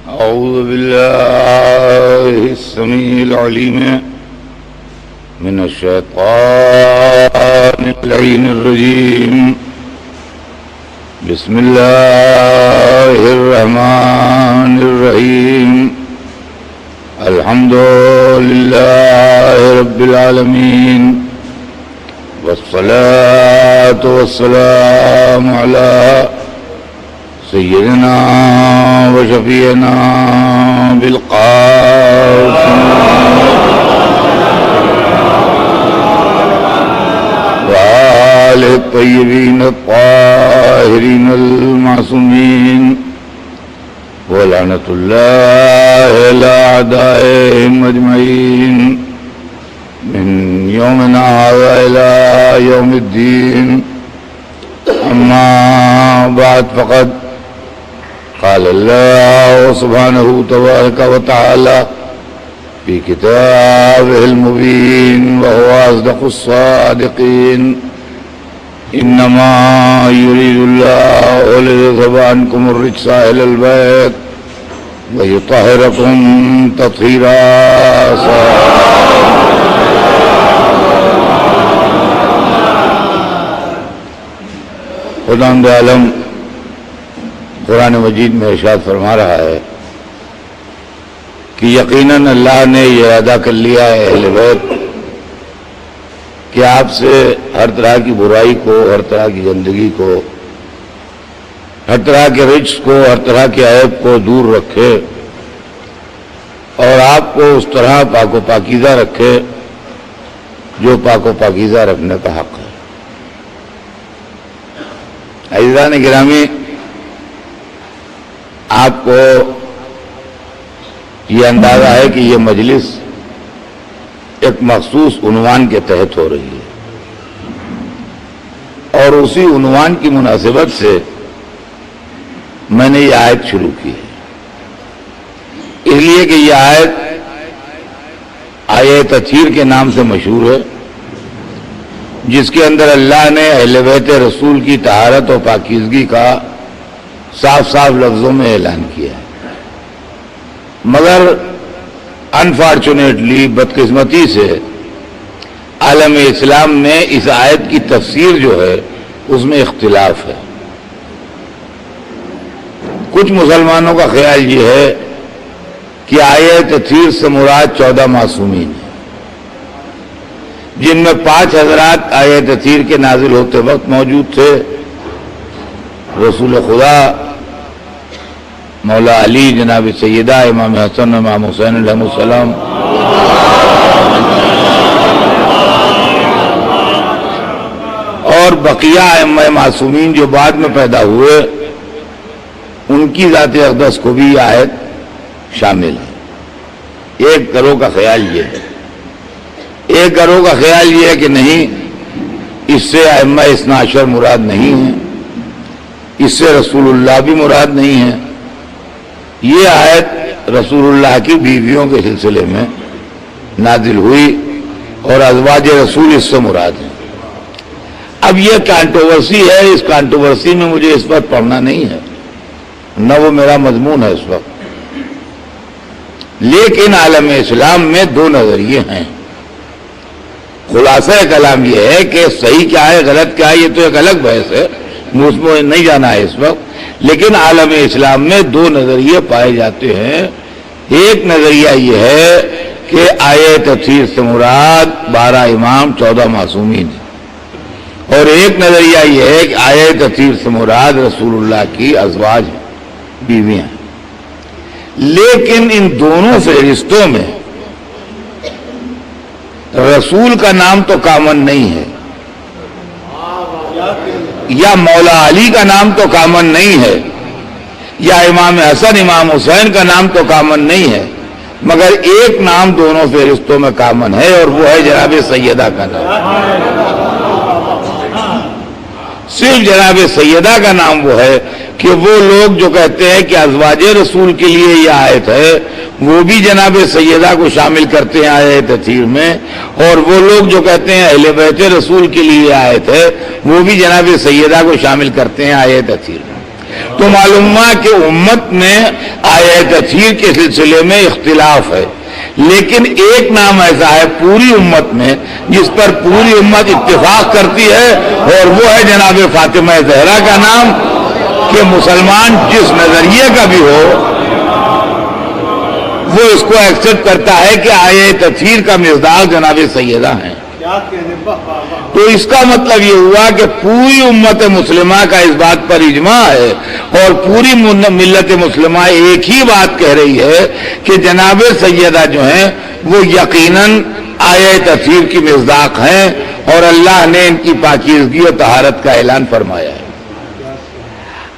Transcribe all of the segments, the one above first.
أعوذ بالله السميع العليم من الشيطان اللعين الرجيم. بسم الله الرحمن الرحيم. الحمد لله رب العالمين، والصلاة والسلام على سيدنا وشفيعنا بالقاسم وآله الطيبين الطاهرين المعصومين، ولعنة الله على أعدائهم أجمعين من يومنا هذا إلى يوم الدين. أما بعد، فقد قال الله سبحانه تبارك وتعالى في كتابه المبين وهو أصدق الصادقين: إنما يريد الله ليذهب عنكم الرجس أهل البيت ويطهركم تطهيرا. خداوند عالم قرآن مجید میں ارشاد فرما رہا ہے کہ یقیناً اللہ نے یہ وعدہ کر لیا ہے اہل بیت کہ آپ سے ہر طرح کی برائی کو، ہر طرح کی گندگی کو، ہر طرح کے رجس کو، ہر طرح کے عیب کو دور رکھے اور آپ کو اس طرح پاک و پاکیزہ رکھے جو پاک و پاکیزہ رکھنے کا حق ہے. عزیزان گرامی، آپ کو یہ اندازہ ہے کہ یہ مجلس ایک مخصوص عنوان کے تحت ہو رہی ہے، اور اسی عنوان کی مناسبت سے میں نے یہ آیت شروع کی ہے، اس لیے کہ یہ آیت تطہیر کے نام سے مشہور ہے، جس کے اندر اللہ نے اہل بیت رسول کی طہارت و پاکیزگی کا صاف صاف لفظوں میں اعلان کیا ہے. مگر انفارچونیٹلی، بدقسمتی سے عالم اسلام میں اس آیت کی تفسیر جو ہے اس میں اختلاف ہے. کچھ مسلمانوں کا خیال یہ ہے کہ آیت تطہیر سے مراد 14 معصومین ہیں، جن میں 5 حضرات آیت تطہیر کے نازل ہوتے وقت موجود تھے: رسول خدا مولا علی، جناب سیدہ امام حسن، امام حسین علیہ السلام، اور بقیہ ائمہ معصومین جو بعد میں پیدا ہوئے، ان کی ذات اقدس کو بھی یہ آیت شامل ہے. ایک گروہ کا خیال یہ ہے. ایک گروہ کا خیال یہ ہے کہ نہیں، اس سے ائمہ اثنا عشر مراد نہیں ہیں، اس سے رسول اللہ بھی مراد نہیں ہے. یہ آیت رسول اللہ کی بیویوں کے سلسلے میں نازل ہوئی اور ازواج رسول اس سے مراد ہیں. اب یہ کانٹروورسی ہے، اس کانٹروورسی میں مجھے اس وقت پڑھنا نہیں ہے، نہ وہ میرا مضمون ہے اس وقت. لیکن عالم اسلام میں 2 نظریے ہیں. خلاصہ کلام یہ ہے کہ صحیح کیا ہے، غلط کیا ہے، یہ تو ایک الگ بحث ہے، اس میں نہیں جانا ہے اس وقت. لیکن عالم اسلام میں 2 نظریے پائے جاتے ہیں. ایک نظریہ یہ ہے کہ آیت تطہیر سے مراد 12 امام 14 معصومین ہیں، اور ایک نظریہ یہ ہے کہ آیت تطہیر سے مراد رسول اللہ کی ازواج ہیں، بیویاں ہیں. لیکن ان دونوں فہرستوں میں رسول کا نام تو کامن نہیں ہے، یا مولا علی کا نام تو کامن نہیں ہے، یا امام حسن، امام حسین کا نام تو کامن نہیں ہے، مگر ایک نام دونوں فہرستوں میں کامن ہے، اور وہ ہے جناب سیدہ کا نام. صرف جناب سیدہ کا نام وہ ہے کہ وہ لوگ جو کہتے ہیں کہ ازواج رسول کے لیے یہ آیت ہے، وہ بھی جناب سیدہ کو شامل کرتے ہیں آیت تطہیر میں، اور وہ لوگ جو کہتے ہیں اہل بیت رسول کے لیے آیت ہے، وہ بھی جناب سیدہ کو شامل کرتے ہیں آیت تطہیر میں. تو معلوم ہوا کہ امت میں آیہ تطہیر کے سلسلے میں اختلاف ہے، لیکن ایک نام ایسا ہے پوری امت میں جس پر پوری امت اتفاق کرتی ہے، اور وہ ہے جناب فاطمہ زہرا کا نام، کہ مسلمان جس نظریے کا بھی ہو وہ اس کو ایکسپٹ کرتا ہے کہ آیہ تطہیر کا مصداق جناب سیدہ ہیں۔ تو اس کا مطلب یہ ہوا کہ پوری امت مسلمہ کا اس بات پر اجماع ہے، اور پوری ملت مسلمہ ایک ہی بات کہہ رہی ہے کہ جناب سیدہ جو ہیں وہ یقیناً آیہ تطہیر کی مصداق ہیں، اور اللہ نے ان کی پاکیزگی و طہارت کا اعلان فرمایا ہے۔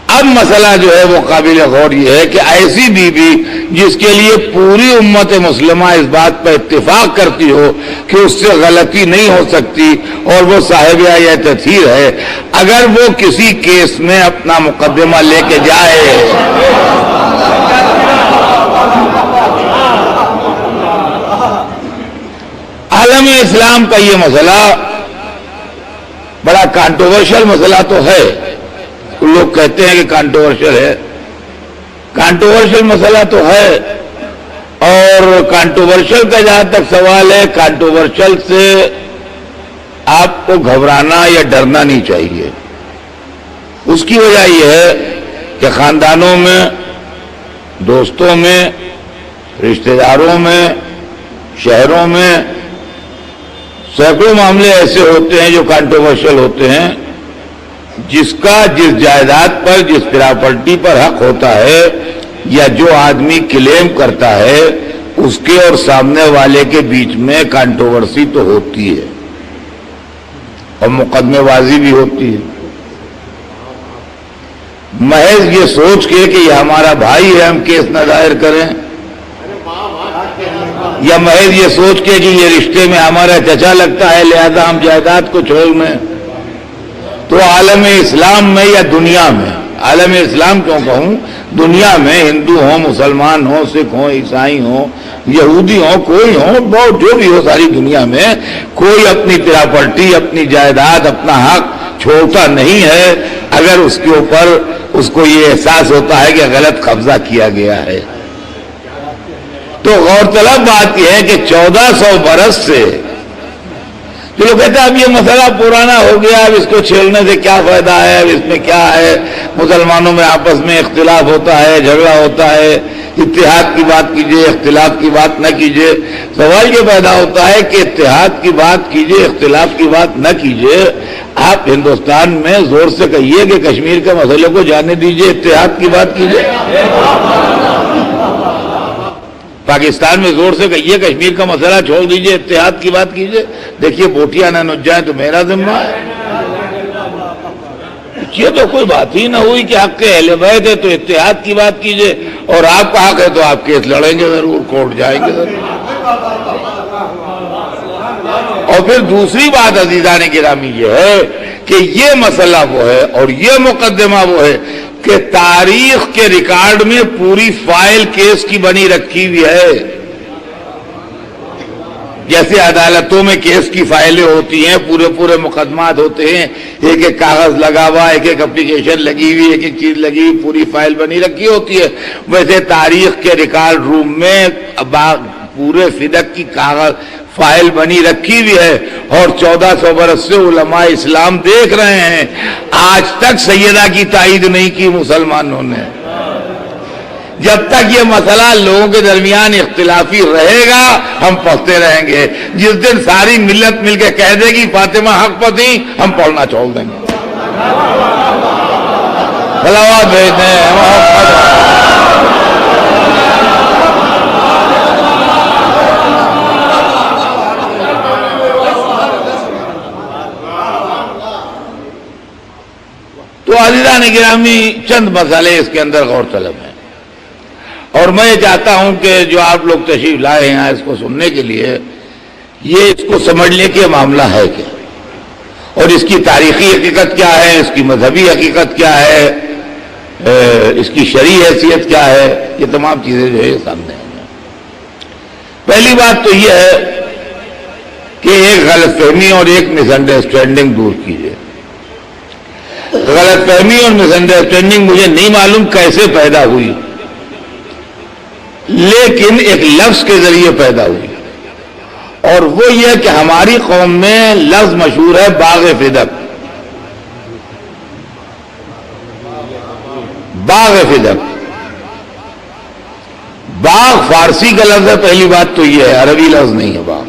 اب مسئلہ جو ہے وہ قابل غور یہ ہے کہ ایسی بیوی جس کے لیے پوری امت مسلمہ اس بات پر اتفاق کرتی ہو کہ اس سے غلطی نہیں ہو سکتی اور وہ صاحب آیہ تطہیر ہے، اگر وہ کسی کیس میں اپنا مقدمہ لے کے جائے عالم اسلام کا یہ مسئلہ بڑا کانٹروورشل مسئلہ تو ہے، لوگ کہتے ہیں کہ کانٹروورشل ہے، کانٹروورشل مسئلہ تو ہے، اور کانٹروورشل کا جہاں تک سوال ہے، کانٹروورشل سے آپ کو گھبرانا یا ڈرنا نہیں چاہیے۔ اس کی وجہ یہ ہے کہ خاندانوں میں، دوستوں میں، رشتہ داروں میں، شہروں میں سینکڑوں معاملے ایسے ہوتے ہیں جو کانٹروورشل ہوتے ہیں، جس کا جس جائیداد پر، جس پراپرٹی پر حق ہوتا ہے، یا جو آدمی کلیم کرتا ہے، اس کے اور سامنے والے کے بیچ میں کانٹروورسی تو ہوتی ہے اور مقدمے بازی بھی ہوتی ہے، محض یہ سوچ کے کہ یہ ہمارا بھائی ہے ہم کیس نہ دائر کریں، یا محض یہ سوچ کے کہ یہ رشتے میں ہمارا چچا لگتا ہے لہذا ہم جائیداد کو چھوڑ لیں۔ تو عالم اسلام میں یا دنیا میں، عالم اسلام کیوں کہوں، دنیا میں ہندو ہوں، مسلمان ہوں، سکھ ہوں، عیسائی ہوں، یہودی ہوں، کوئی ہوں، بہت جو بھی ہو، ساری دنیا میں کوئی اپنی پراپرٹی، اپنی جائیداد، اپنا حق چھوڑتا نہیں ہے اگر اس کے اوپر اس کو یہ احساس ہوتا ہے کہ غلط قبضہ کیا گیا ہے۔ تو غور طلب بات یہ ہے کہ 1400 برس سے جو لوگ کہتے ہیں اب یہ مسئلہ پرانا ہو گیا، اب اس کو چھیڑنے سے کیا فائدہ ہے، اب اس میں کیا ہے، مسلمانوں میں آپس میں اختلاف ہوتا ہے، جھگڑا ہوتا ہے، اتحاد کی بات کیجئے، اختلاف کی بات نہ کیجئے۔ سوال یہ پیدا ہوتا ہے کہ اتحاد کی بات کیجئے، اختلاف کی بات نہ کیجئے، آپ ہندوستان میں زور سے کہیے کہ کشمیر کے مسئلے کو جانے دیجئے، اتحاد کی بات کیجئے، پاکستان میں زور سے کہیے کشمیر کا مسئلہ چھوڑ دیجئے، اتحاد کی بات کیجئے، دیکھیے بوٹیاں نہ نچ جائیں تو میرا ذمہ ہے۔ یہ تو کوئی بات ہی نہ ہوئی کہ حق کے اہل بیت ہے تو اتحاد کی بات کیجئے، اور آپ کا حق ہے تو آپ کیس لڑیں گے ضرور، کورٹ جائیں گے ضرور۔ اور پھر دوسری بات عزیزان گرامی یہ ہے کہ یہ مسئلہ وہ ہے اور یہ مقدمہ وہ ہے کہ تاریخ کے ریکارڈ میں پوری فائل کیس کی بنی رکھی ہوئی ہے۔ جیسے عدالتوں میں کیس کی فائلیں ہوتی ہیں، پورے مقدمات ہوتے ہیں، ایک ایک کاغذ لگا ہوا، ایک ایک اپلیکیشن لگی ہوئی، ایک ایک چیز لگی ہوئی، پوری فائل بنی رکھی ہوتی ہے، ویسے تاریخ کے ریکارڈ روم میں پورے فدق کی کاغذ فائل بنی رکھی ہوئی ہے، اور 1400 برس سے علماء اسلام دیکھ رہے ہیں، آج تک سیدہ کی تائید نہیں کی مسلمانوں نے۔ جب تک یہ مسئلہ لوگوں کے درمیان اختلافی رہے گا ہم پڑھتے رہیں گے، جس دن ساری ملت مل کے کہہ دے گی فاطمہ حق پر تھی، ہم پڑھنا چھوڑ دیں گے۔ صلوات بھیجتے ہیں۔ تو عزیزان گرامی چند مسئلے اس کے اندر غور طلب ہیں، اور میں یہ چاہتا ہوں کہ جو آپ لوگ تشریف لائے ہیں اس کو سننے کے لیے، یہ اس کو سمجھنے کے معاملہ ہے کیا، اور اس کی تاریخی حقیقت کیا ہے، اس کی مذہبی حقیقت کیا ہے، اس کی شرعی حیثیت کیا ہے، یہ تمام چیزیں جو ہے سامنے ہیں۔ پہلی بات تو یہ ہے کہ ایک غلط فہمی اور ایک مس انڈرسٹینڈنگ دور کیجیے۔ غلط فہمی اور مس انڈرسٹینڈنگ مجھے نہیں معلوم کیسے پیدا ہوئی، لیکن ایک لفظ کے ذریعے پیدا ہوئی، اور وہ یہ کہ ہماری قوم میں لفظ مشہور ہے باغ فدق۔ باغ فدق، باغ فارسی کا لفظ ہے، پہلی بات تو یہ ہے، عربی لفظ نہیں ہے باغ۔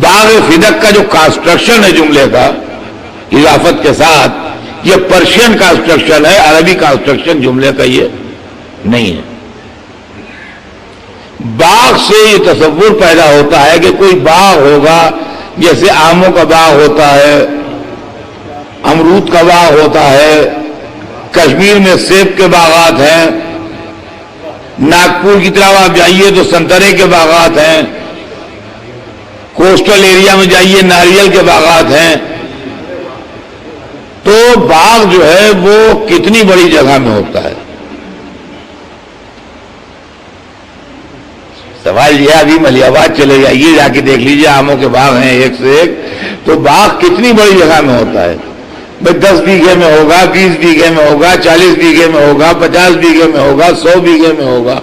باغ فدق کا جو کانسٹرکشن ہے جملے کا اضافت کے ساتھ، یہ پرشین کانسٹرکشن ہے، عربی کانسٹرکشن جملے کا یہ نہیں ہے۔ باغ سے یہ تصور پیدا ہوتا ہے کہ کوئی باغ ہوگا، جیسے آموں کا باغ ہوتا ہے، امرود کا باغ ہوتا ہے، کشمیر میں سیب کے باغات ہیں، ناگپور کی طرف آپ جائیے تو سنترے کے باغات ہیں، کوسٹل ایریا میں جائیے ناریل کے باغات ہیں۔ تو باغ جو ہے وہ کتنی بڑی جگہ میں ہوتا ہے۔ سوال یہ ابھی ملیح آباد چلے جائیے، جا کے دیکھ لیجیے، آموں کے باغ ہیں ایک سے ایک، تو باغ کتنی بڑی جگہ میں ہوتا ہے۔ 10 بیگھے میں ہوگا، 20 بیگھے میں ہوگا، 40 بیگھے میں ہوگا، 50 بیگھے میں ہوگا، 100 بیگھے میں ہوگا۔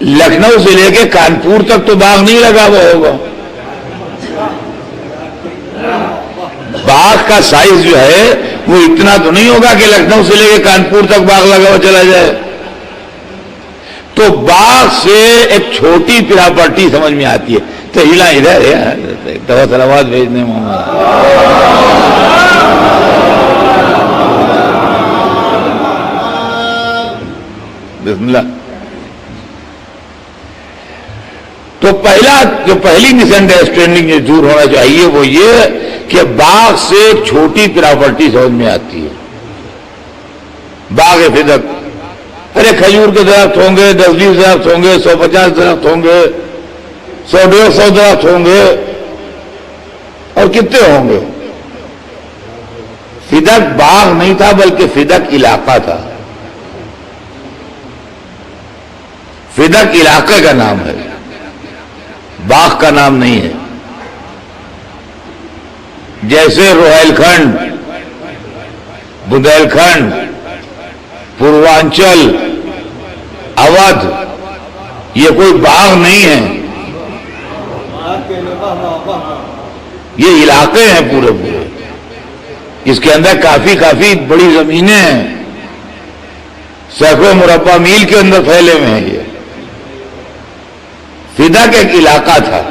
لکھنؤ سے لے کے کانپور تک تو باغ نہیں لگا ہوا ہوگا۔ باغ کا سائز جو ہے وہ اتنا تو نہیں ہوگا کہ لکھنؤ سے لے کے کانپور تک باغ لگا ہوا چلا جائے۔ تو باغ سے ایک چھوٹی پراپرٹی سمجھ میں آتی ہے۔ تو ہلا ادھر ہے دوا سلوات بھیجنے محمد۔ بسم اللہ۔ تو پہلی مس انڈرسٹینڈنگ جو دور ہونا چاہیے وہ یہ کہ باغ سے ایک چھوٹی پراپرٹی سمجھ میں آتی ہے۔ باغ فدق، ارے کھجور کے درخت ہوں گے، 10-20 درخت ہوں گے، 150 درخت ہوں گے، 100-150 درخت ہوں گے، اور کتنے ہوں گے۔ فدق باغ نہیں تھا بلکہ فدق علاقہ تھا۔ فدق علاقے کا نام ہے، باغ کا نام نہیں ہے۔ جیسے روہیل کھنڈ، بندیل کھنڈ، پوروانچل، اودھ، یہ کوئی باغ نہیں ہے، یہ علاقے ہیں پورے پورے۔ اس کے اندر کافی بڑی زمینیں ہیں، سینکڑوں مربع میل کے اندر پھیلے ہوئے ہیں۔ یہ فدق ایک علاقہ تھا۔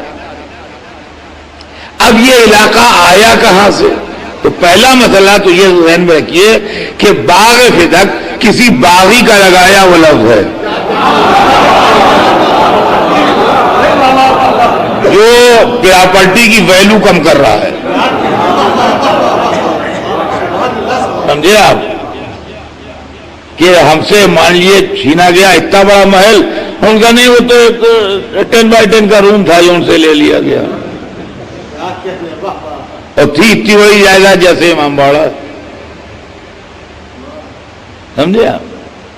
اب یہ علاقہ آیا کہاں سے؟ تو پہلا مسئلہ تو یہ ذہن میں رکھیے کہ باغ فدق کسی باغی کا لگایا وہ لفظ ہے، جو پراپرٹی کی ویلیو کم کر رہا ہے۔ سمجھے آپ کہ ہم سے مان لیے چھینا گیا اتنا بڑا محل، ان کا نہیں، وہ تو ایک 10x10 کا روم تھا جو ان سے لے لیا گیا، اور تھی اتنی بڑی جائیداد جیسے امام باڑہ۔ سمجھے آپ؟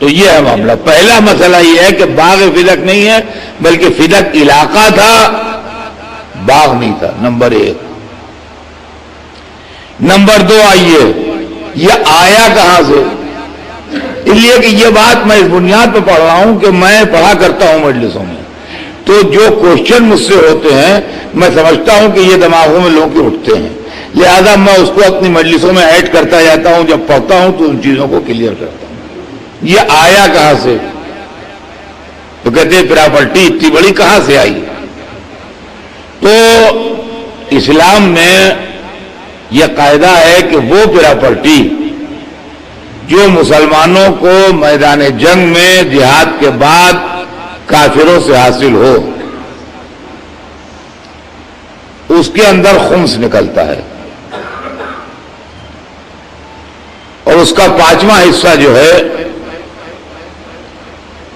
تو یہ ہے معاملہ۔ پہلا مسئلہ یہ ہے کہ باغ فدق نہیں ہے بلکہ فدق علاقہ تھا، باغ نہیں تھا، نمبر 1۔ نمبر 2 آئیے، یہ آیا کہاں سے؟ اس لیے کہ یہ بات میں اس بنیاد پہ پڑھ رہا ہوں کہ میں پڑھا کرتا ہوں مجلسوں میں، تو جو کوشچن مجھ سے ہوتے ہیں میں سمجھتا ہوں کہ یہ دماغوں میں لوگ کے اٹھتے ہیں، لہذا میں اس کو اپنی مجلسوں میں ایڈ کرتا جاتا ہوں۔ جب پڑھتا ہوں تو ان چیزوں کو کلیئر کرتا ہوں۔ یہ آیا کہاں سے؟ تو کہتے ہیں پراپرٹی اتنی بڑی کہاں سے آئی؟ تو اسلام میں یہ قاعدہ ہے کہ وہ پراپرٹی جو مسلمانوں کو میدان جنگ میں جہاد کے بعد کافروں سے حاصل ہو، اس کے اندر خمس نکلتا ہے، اور اس کا 5واں حصہ جو ہے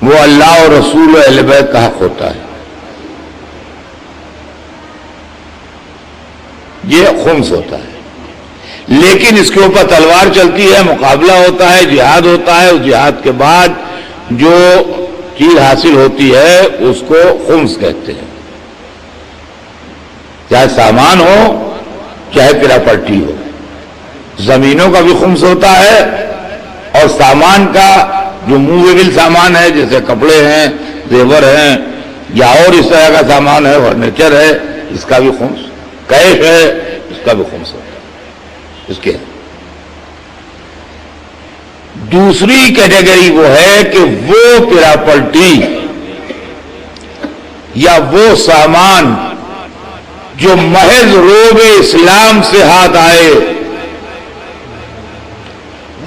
وہ اللہ اور رسول و اہل بیت کا حق ہوتا ہے۔ یہ خمس ہوتا ہے، لیکن اس کے اوپر تلوار چلتی ہے، مقابلہ ہوتا ہے، جہاد ہوتا ہے، اس جہاد کے بعد جو چیز حاصل ہوتی ہے اس کو خمس کہتے ہیں، چاہے سامان ہو چاہے پراپرٹی ہو. زمینوں کا بھی خمس ہوتا ہے اور سامان کا جو موویبل سامان ہے جیسے کپڑے ہیں, زیور ہیں یا اور اس طرح کا سامان ہے, فرنیچر ہے, اس کا بھی خمس, کیش ہے اس کا بھی خمس ہوتا ہے اس کے. دوسری کیٹیگری وہ ہے کہ وہ پراپرٹی یا وہ سامان جو محض روب اسلام سے ہاتھ آئے,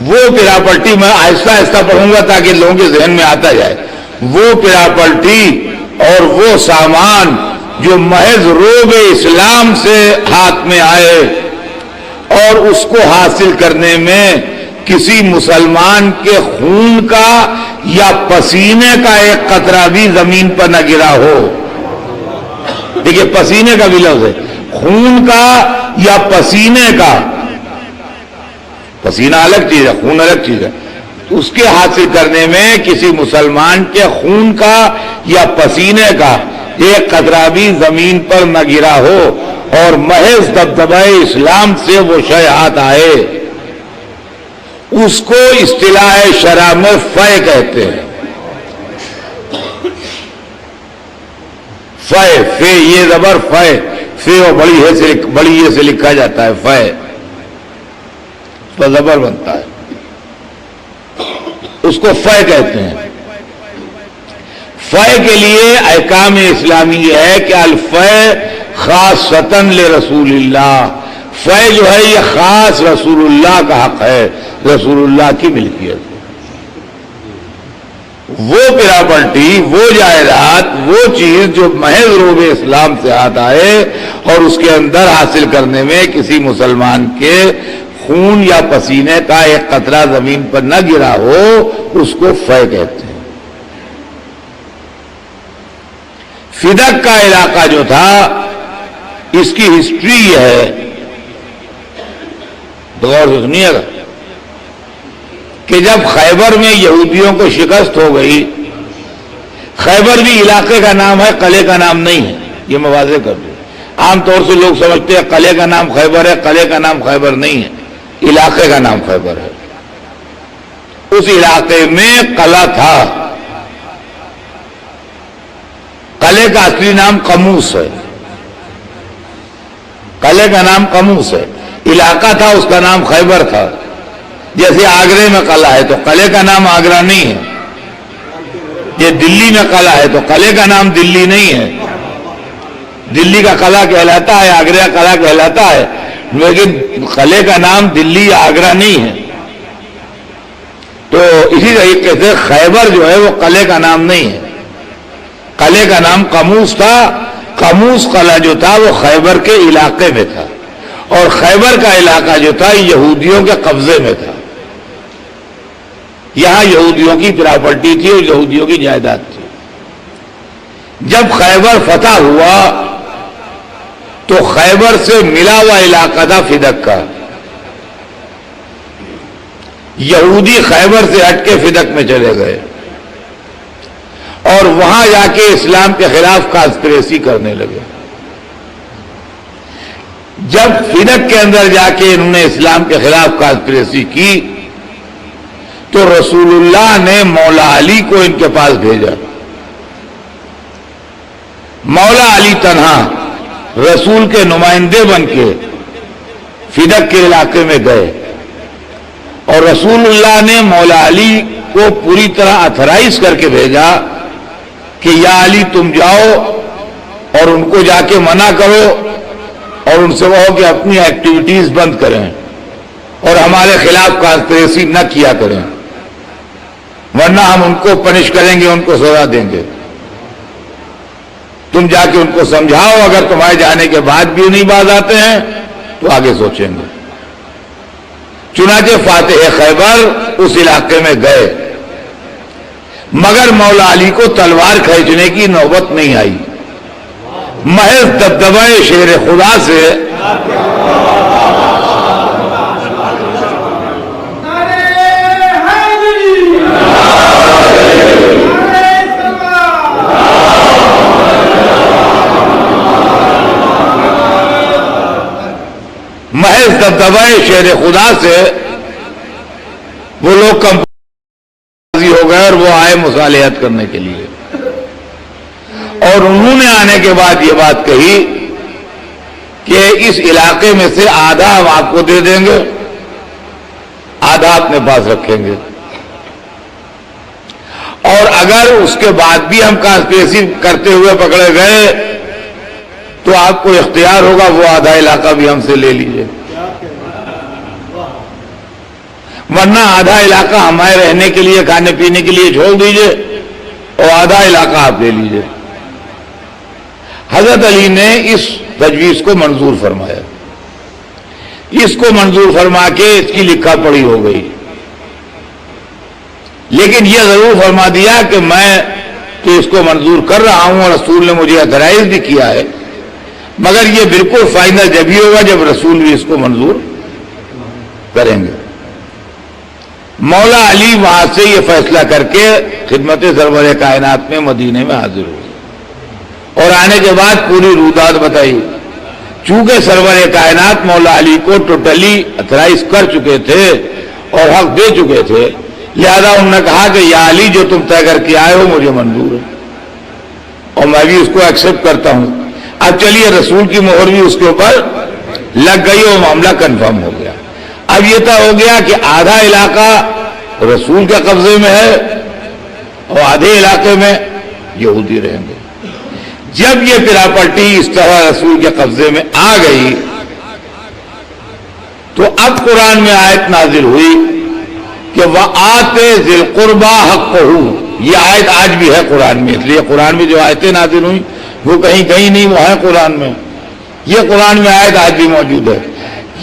وہ پراپرٹی میں آہستہ آہستہ پڑھوں گا تاکہ لوگوں کے ذہن میں آتا جائے, وہ پراپرٹی اور وہ سامان جو محض روب اسلام سے ہاتھ میں آئے اور اس کو حاصل کرنے میں کسی مسلمان کے خون کا یا پسینے کا ایک قطرہ بھی زمین پر نہ گرا ہو. دیکھیے پسینے کا بھی لفظ ہے, خون کا یا پسینے کا, پسینہ الگ چیز ہے, خون الگ چیز ہے. اس کے حاصل کرنے میں کسی مسلمان کے خون کا یا پسینے کا ایک قطرہ بھی زمین پر نہ گرا ہو اور محض دبدبہ اسلام سے وہ شے ہاتھ آئے, اس کو اصطلاح شرع میں فے کہتے ہیں. فے, فے یہ زبر فے, فے اور بڑی یہ سے لکھا جاتا ہے فے, اس پر زبر بنتا ہے, اس کو فے کہتے ہیں. فے کے لیے احکام اسلامی یہ ہے کہ الفے خاصتاً لرسول اللہ, فے جو ہے یہ خاص رسول اللہ کا حق ہے, رسول اللہ کی ملکیت. وہ پراپرٹی, وہ جائیداد, وہ چیز جو محض روب اسلام سے ہاتھ آئے اور اس کے اندر حاصل کرنے میں کسی مسلمان کے خون یا پسینے کا ایک قطرہ زمین پر نہ گرا ہو, اس کو فے کہتے ہیں. فدق کا علاقہ جو تھا اس کی ہسٹری یہ ہے, غور سے سنیے گا, کہ جب خیبر میں یہودیوں کو شکست ہو گئی, خیبر بھی علاقے کا نام ہے, قلعے کا نام نہیں ہے, یہ میں واضح کر دوں. عام طور سے لوگ سمجھتے ہیں قلعے کا نام خیبر ہے, قلعے کا نام خیبر نہیں ہے, علاقے کا نام خیبر ہے. اس علاقے میں قلعہ تھا, قلعے کا اصلی نام قموس ہے, قلعے کا نام قموس ہے. علاقہ تھا اس کا نام خیبر تھا. جیسے آگرے میں قلعہ ہے تو قلعے کا نام آگرہ نہیں ہے, یہ دلی میں قلعہ ہے تو قلعے کا نام دلی نہیں ہے. دلی کا قلعہ کہلاتا ہے, آگرہ کا قلعہ کہلاتا ہے, لیکن قلعے کا نام دلی یا آگرہ نہیں ہے. تو اسی طریقے سے خیبر جو ہے وہ قلعے کا نام نہیں ہے, قلعے کا نام قموس تھا. قموس قلعہ جو تھا وہ خیبر کے علاقے میں تھا, اور خیبر کا علاقہ جو تھا یہودیوں کے قبضے میں تھا. یہاں یہودیوں کی پراپرٹی تھی اور یہودیوں کی جائیداد تھی. جب خیبر فتح ہوا تو خیبر سے ملا ہوا علاقہ تھا فدق کا. یہودی خیبر سے ہٹ کے فدق میں چلے گئے اور وہاں جا کے اسلام کے خلاف کانسپریسی کرنے لگے. جب فدق کے اندر جا کے انہوں نے اسلام کے خلاف کانسپریسی کی تو رسول اللہ نے مولا علی کو ان کے پاس بھیجا. مولا علی تنہا رسول کے نمائندے بن کے فدق کے علاقے میں گئے اور رسول اللہ نے مولا علی کو پوری طرح اتھرائز کر کے بھیجا کہ یا علی تم جاؤ اور ان کو جا کے منع کرو اور ان سے کہو کہ اپنی ایکٹیویٹیز بند کریں اور ہمارے خلاف کانسپریسی نہ کیا کریں, ورنہ ہم ان کو پنش کریں گے, ان کو سزا دیں گے. تم جا کے ان کو سمجھاؤ, اگر تمہارے جانے کے بعد بھی نہیں باز آتے ہیں تو آگے سوچیں گے. چنانچہ فاتح خیبر اس علاقے میں گئے, مگر مولا علی کو تلوار کھینچنے کی نوبت نہیں آئی. محض دبدبہ شیر خدا سے محض دبدبہ شیر خدا سے وہ لوگ کم ہو گئے اور وہ آئے مصالحت کرنے کے لیے، اور انہوں نے آنے کے بعد یہ بات کہی کہ اس علاقے میں سے آدھا ہم آپ کو دے دیں گے، آدھا اپنے پاس رکھیں گے، اور اگر اس کے بعد بھی ہم کانسپریسی کرتے ہوئے پکڑے گئے تو آپ کو اختیار ہوگا وہ آدھا علاقہ بھی ہم سے لے لیجئے، ورنہ آدھا علاقہ ہمارے رہنے کے لیے کھانے پینے کے لیے چھوڑ دیجئے اور آدھا علاقہ آپ لے لیجئے۔ حضرت علی نے اس تجویز کو منظور فرمایا، اس کو منظور فرما کے اس کی لکھا پڑھی ہو گئی، لیکن یہ ضرور فرما دیا کہ میں تو اس کو منظور کر رہا ہوں اور رسول نے مجھے اعتراض بھی کیا ہے، مگر یہ بالکل فائنل جب ہی ہوگا جب رسول بھی اس کو منظور کریں گے۔ مولا علی وہاں سے یہ فیصلہ کر کے خدمت سرور کائنات میں مدینے میں حاضر ہوئے اور آنے کے بعد پوری روداد بتائی۔ چونکہ سرور کائنات مولا علی کو ٹوٹلی اثرائز کر چکے تھے اور حق دے چکے تھے، لہذا انہوں نے کہا کہ یا علی جو تم طے کر کے آئے ہو مجھے منظور ہے اور میں بھی اس کو ایکسپٹ کرتا ہوں۔ اب چلیے رسول کی مہر بھی اس کے اوپر لگ گئی اور معاملہ کنفرم ہو گیا۔ اب یہ طے ہو گیا کہ آدھا علاقہ رسول کے قبضے میں ہے اور آدھے علاقے میں یہودی رہیں گے۔ جب یہ پراپرٹی اس طرح رسول کے قبضے میں آ گئی تو اب قرآن میں آیت نازل ہوئی کہ وَآتِ ذِی الْقُرْبَى حَقَّهُ، یہ آیت آج بھی ہے قرآن میں، اس لیے قرآن میں جو آیتیں نازل ہوئی وہ کہیں کہیں نہیں، وہ ہے قرآن میں، یہ قرآن میں آیت آج بھی موجود ہے۔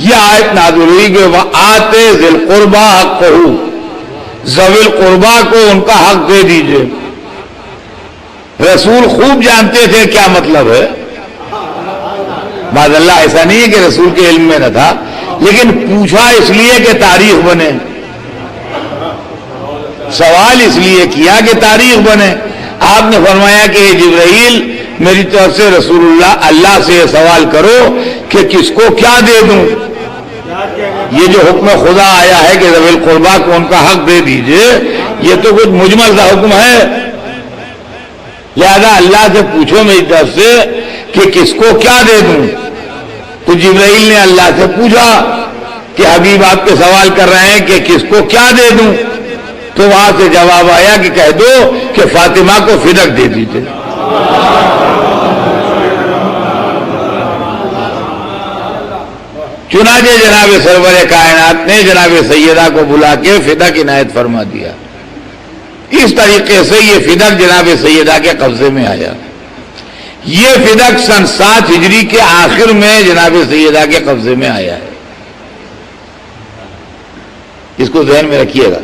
یہ آیت نازل ہوئی کہ وَآتِ ذِی الْقُرْبَى حَقَّهُ، ذوی القربا کو ان کا حق دے دیجئے۔ رسول خوب جانتے تھے کیا مطلب ہے، معاذ اللہ ایسا نہیں ہے کہ رسول کے علم میں نہ تھا، لیکن پوچھا اس لیے کہ تاریخ بنے، سوال اس لیے کیا کہ تاریخ بنے۔ آپ نے فرمایا کہ جبرائیل میری طرف سے رسول اللہ سے یہ سوال کرو کہ کس کو کیا دے دوں۔ یہ جو حکم خدا آیا ہے کہ ذوی القربا کو ان کا حق دے دیجئے، یہ تو کچھ مجمل سا حکم ہے، لہذا اللہ سے پوچھو میری طرف سے کہ کس کو کیا دے دوں۔ تو جبرائیل نے اللہ سے پوچھا کہ حبیب آپ کے سوال کر رہے ہیں کہ کس کو کیا دے دوں، تو وہاں سے جواب آیا کہ کہہ دو کہ فاطمہ کو فدک دے دیجئے۔ چنانچہ جناب سرور کائنات نے جناب سیدہ کو بلا کے فدک عنایت فرما دیا۔ اس طریقے سے یہ فدک جناب سیدہ کے قبضے میں آیا۔ یہ فدک سن 7 ہجری کے آخر میں جناب سیدہ کے قبضے میں آیا ہے، اس کو ذہن میں رکھیے گا۔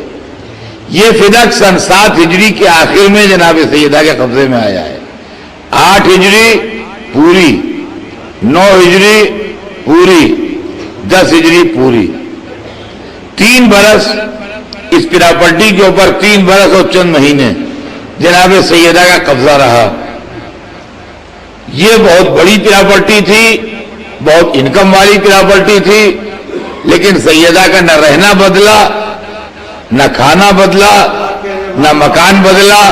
یہ فدک سن 7 ہجری کے آخر میں جناب سیدہ کے قبضے میں آیا ہے۔ 8 ہجری پوری، 9 ہجری پوری، 10 ہجری پوری، 3 برس اس پراپرٹی کے اوپر، 3 برس اور چند مہینے جناب سیدہ کا قبضہ رہا۔ یہ بہت بڑی پراپرٹی تھی، بہت انکم والی پراپرٹی تھی، لیکن سیدہ کا نہ رہنا بدلا، نہ کھانا بدلا، نہ مکان بدلا،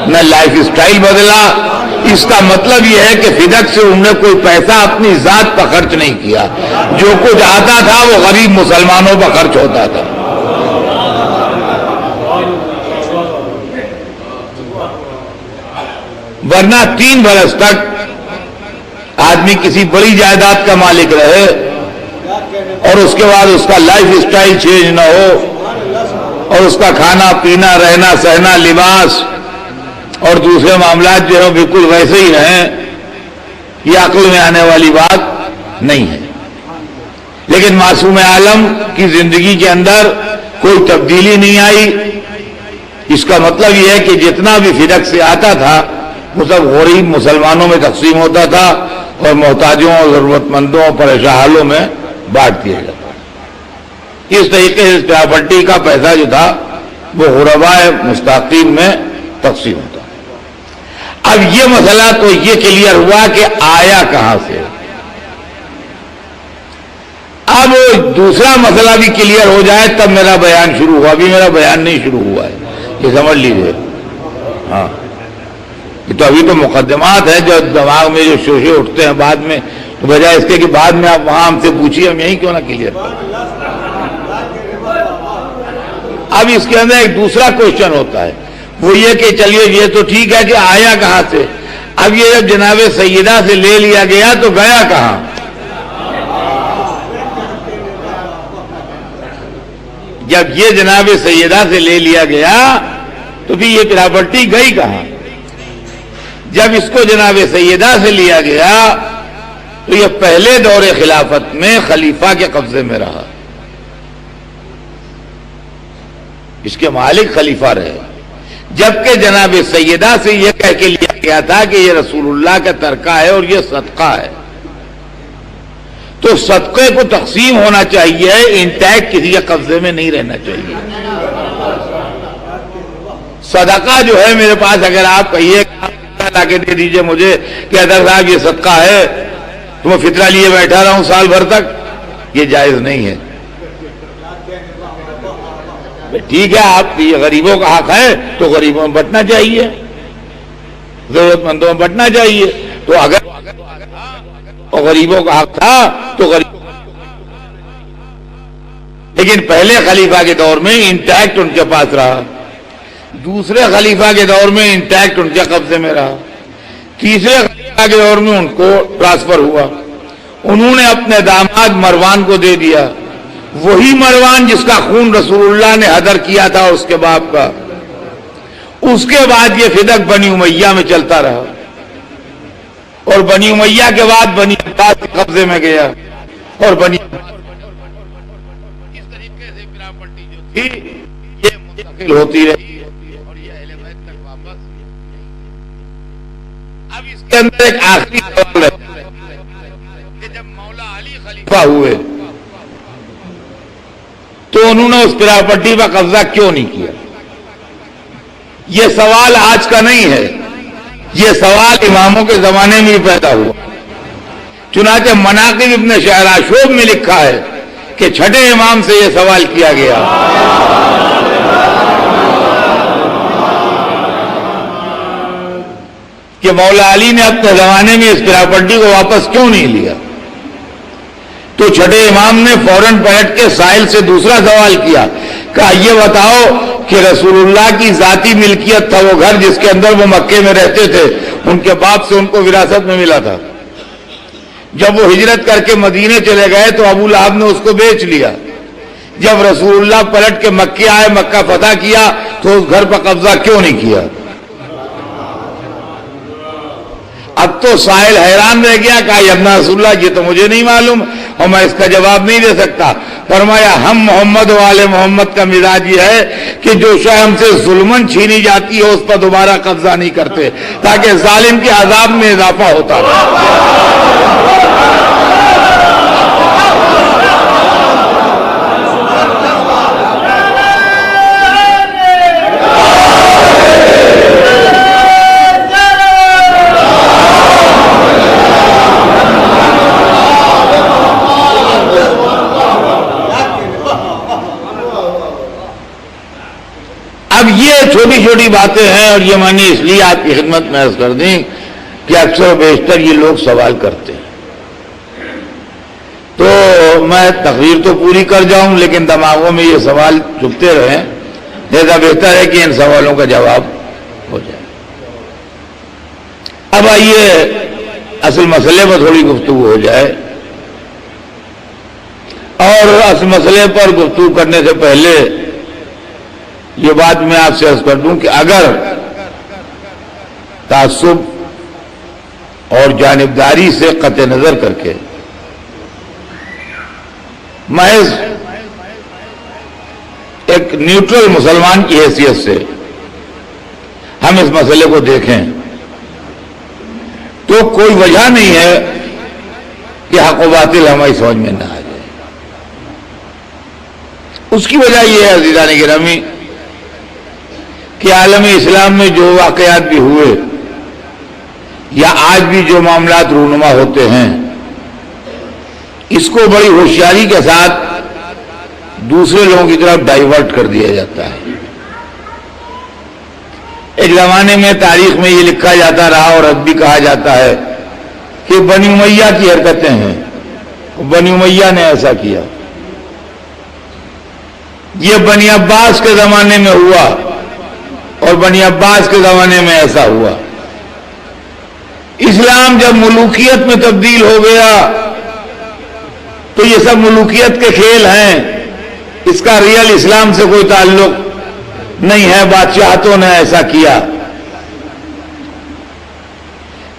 نہ لائف سٹائل بدلا۔ اس کا مطلب یہ ہے کہ فدک سے انہوں نے کوئی پیسہ اپنی ذات پر خرچ نہیں کیا، جو کچھ آتا تھا وہ غریب مسلمانوں پر خرچ ہوتا تھا۔ ورنہ 3 برس تک آدمی کسی بڑی جائیداد کا مالک رہے اور اس کے بعد اس کا لائف سٹائل چینج نہ ہو اور اس کا کھانا پینا رہنا سہنا لباس اور دوسرے معاملات جو ہیں بالکل ویسے ہی رہیں، یہ عقل میں آنے والی بات نہیں ہے۔ لیکن معصوم عالم کی زندگی کے اندر کوئی تبدیلی نہیں آئی۔ اس کا مطلب یہ ہے کہ جتنا بھی فدک سے آتا تھا وہ سب غریب مسلمانوں میں تقسیم ہوتا تھا اور محتاجوں اور ضرورت مندوں اور پریشان حالوں میں بانٹ دیا جاتا۔ اس طریقے سے اس پراپرٹی کا پیسہ جو تھا وہ غرباء مستحقین میں تقسیم ہوتا۔ اب یہ مسئلہ تو یہ کلیئر ہوا کہ آیا کہاں سے۔ اب دوسرا مسئلہ بھی کلیئر ہو جائے تب میرا بیان شروع ہوا. ابھی میرا بیان نہیں شروع ہوا ہے, یہ سمجھ لیجیے. ہاں یہ تو ابھی تو مقدمات ہیں, جو دماغ میں جو شوشے اٹھتے ہیں بعد میں, تو بجائے اس کے کہ بعد میں آپ وہاں ہم سے پوچھیے, ہم یہیں کیوں نہ کلیئر کریں. اب اس کے اندر ایک دوسرا کوشچن ہوتا ہے, وہ یہ کہ چلیے یہ تو ٹھیک ہے کہ آیا کہاں سے. اب یہ جب جناب سیدہ سے لے لیا گیا تو گیا کہاں؟ جب یہ جناب سیدہ سے لے لیا گیا تو پھر یہ پراپرٹی گئی کہاں؟ جب اس کو جناب سیدہ سے لیا گیا تو یہ پہلے دور خلافت میں خلیفہ کے قبضے میں رہا, اس کے مالک خلیفہ رہے. جبکہ جناب سیدہ سے یہ کہہ کے لیا گیا تھا کہ یہ رسول اللہ کا ترکہ ہے اور یہ صدقہ ہے, تو صدقے کو تقسیم ہونا چاہیے, انٹیکٹ کسی کے قبضے میں نہیں رہنا چاہیے. صدقہ جو ہے میرے پاس اگر آپ کہیے لا کے دے دیجئے مجھے کہ حضرت صاحب یہ صدقہ ہے, تو میں فطرہ لیے بیٹھا رہا ہوں سال بھر تک, یہ جائز نہیں ہے. ٹھیک ہے, آپ یہ غریبوں کا حق ہے تو غریبوں میں بٹنا چاہیے, ضرورت مندوں میں بٹنا چاہیے. تو اگر غریبوں کا حق تھا تو لیکن پہلے خلیفہ کے دور میں انٹیکٹ ان کے پاس رہا, دوسرے خلیفہ کے دور میں انٹیکٹ ان کے قبضے میں رہا, تیسرے خلیفہ کے دور میں ان کو ٹرانسفر ہوا. انہوں نے اپنے داماد مروان کو دے دیا, وہی مروان جس کا خون رسول اللہ نے حدر کیا تھا اس کے باپ کا. اس کے بعد یہ فدق بنی امیہ میں چلتا رہا, اور بنی امیہ کے بعد بنی عباس کے قبضے میں گیا, اور بنی اس طریقے سے پراپرٹی جو تھی یہ منتقل ہوتی رہی اور یہ اہل بیت تک واپس. اب اس کے اندر ایک آخری سوال ہے کہ جب مولا علی خلیفہ ہوئے تو انہوں نے اس پراپرٹی پر قبضہ کیوں نہیں کیا؟ یہ سوال آج کا نہیں ہے, یہ سوال اماموں کے زمانے میں ہی پیدا ہوا. چنانچہ مناقب ابن شہراشوب میں لکھا ہے کہ چھٹے امام سے یہ سوال کیا گیا. کہ مولا علی نے اپنے زمانے میں اس پراپرٹی کو واپس کیوں نہیں لیا؟ تو چھٹے امام نے فوراً پلٹ کے سائل سے دوسرا سوال کیا, کہا یہ بتاؤ کہ رسول اللہ کی ذاتی ملکیت تھا وہ گھر جس کے اندر وہ مکے میں رہتے تھے, ان کے باپ سے ان کو وراثت میں ملا تھا. جب وہ ہجرت کر کے مدینے چلے گئے تو ابو لہب نے اس کو بیچ لیا. جب رسول اللہ پلٹ کے مکے آئے, مکہ فتح کیا, تو اس گھر پر قبضہ کیوں نہیں کیا؟ اب تو سائل حیران رہ گیا, کہا یا ابن رسول اللہ یہ تو مجھے نہیں معلوم اور میں اس کا جواب نہیں دے سکتا. فرمایا ہم محمد والے محمد کا مزاج یہ ہے کہ جو شے ہم سے ظلمن چھینی جاتی ہے اس پر دوبارہ قبضہ نہیں کرتے, تاکہ ظالم کے عذاب میں اضافہ ہوتا رہے. اب یہ چھوٹی چھوٹی باتیں ہیں, اور یہ میں نے اس لیے آپ کی خدمت میں عرض کر دیں کہ اکثر و بیشتر یہ لوگ سوال کرتے ہیں. تو میں تقریر تو پوری کر جاؤں لیکن دماغوں میں یہ سوال چھپتے رہیں, لہذا بہتر ہے کہ ان سوالوں کا جواب ہو جائے. اب آئیے اصل مسئلے پر تھوڑی گفتگو ہو جائے, اور اصل مسئلے پر گفتگو کرنے سے پہلے یہ بات میں آپ سے عرض کر دوں کہ اگر تعصب اور جانبداری سے قطع نظر کر کے محض ایک نیوٹرل مسلمان کی حیثیت سے ہم اس مسئلے کو دیکھیں تو کوئی وجہ نہیں ہے کہ حق و باطل ہماری سمجھ میں نہ آ جائے. اس کی وجہ یہ ہے عزیزان گرامی کہ عالم اسلام میں جو واقعات بھی ہوئے یا آج بھی جو معاملات رونما ہوتے ہیں اس کو بڑی ہوشیاری کے ساتھ دوسرے لوگوں کی طرف ڈائیورٹ کر دیا جاتا ہے۔ ایک زمانے میں تاریخ میں یہ لکھا جاتا رہا اور اب بھی کہا جاتا ہے کہ بنی امیہ کی حرکتیں ہیں، بنی امیہ نے ایسا کیا، یہ بنی عباس کے زمانے میں ہوا اور بنی عباس کے زمانے میں ایسا ہوا۔ اسلام جب ملوکیت میں تبدیل ہو گیا تو یہ سب ملوکیت کے کھیل ہیں، اس کا ریئل اسلام سے کوئی تعلق نہیں ہے، بادشاہتوں نے ایسا کیا۔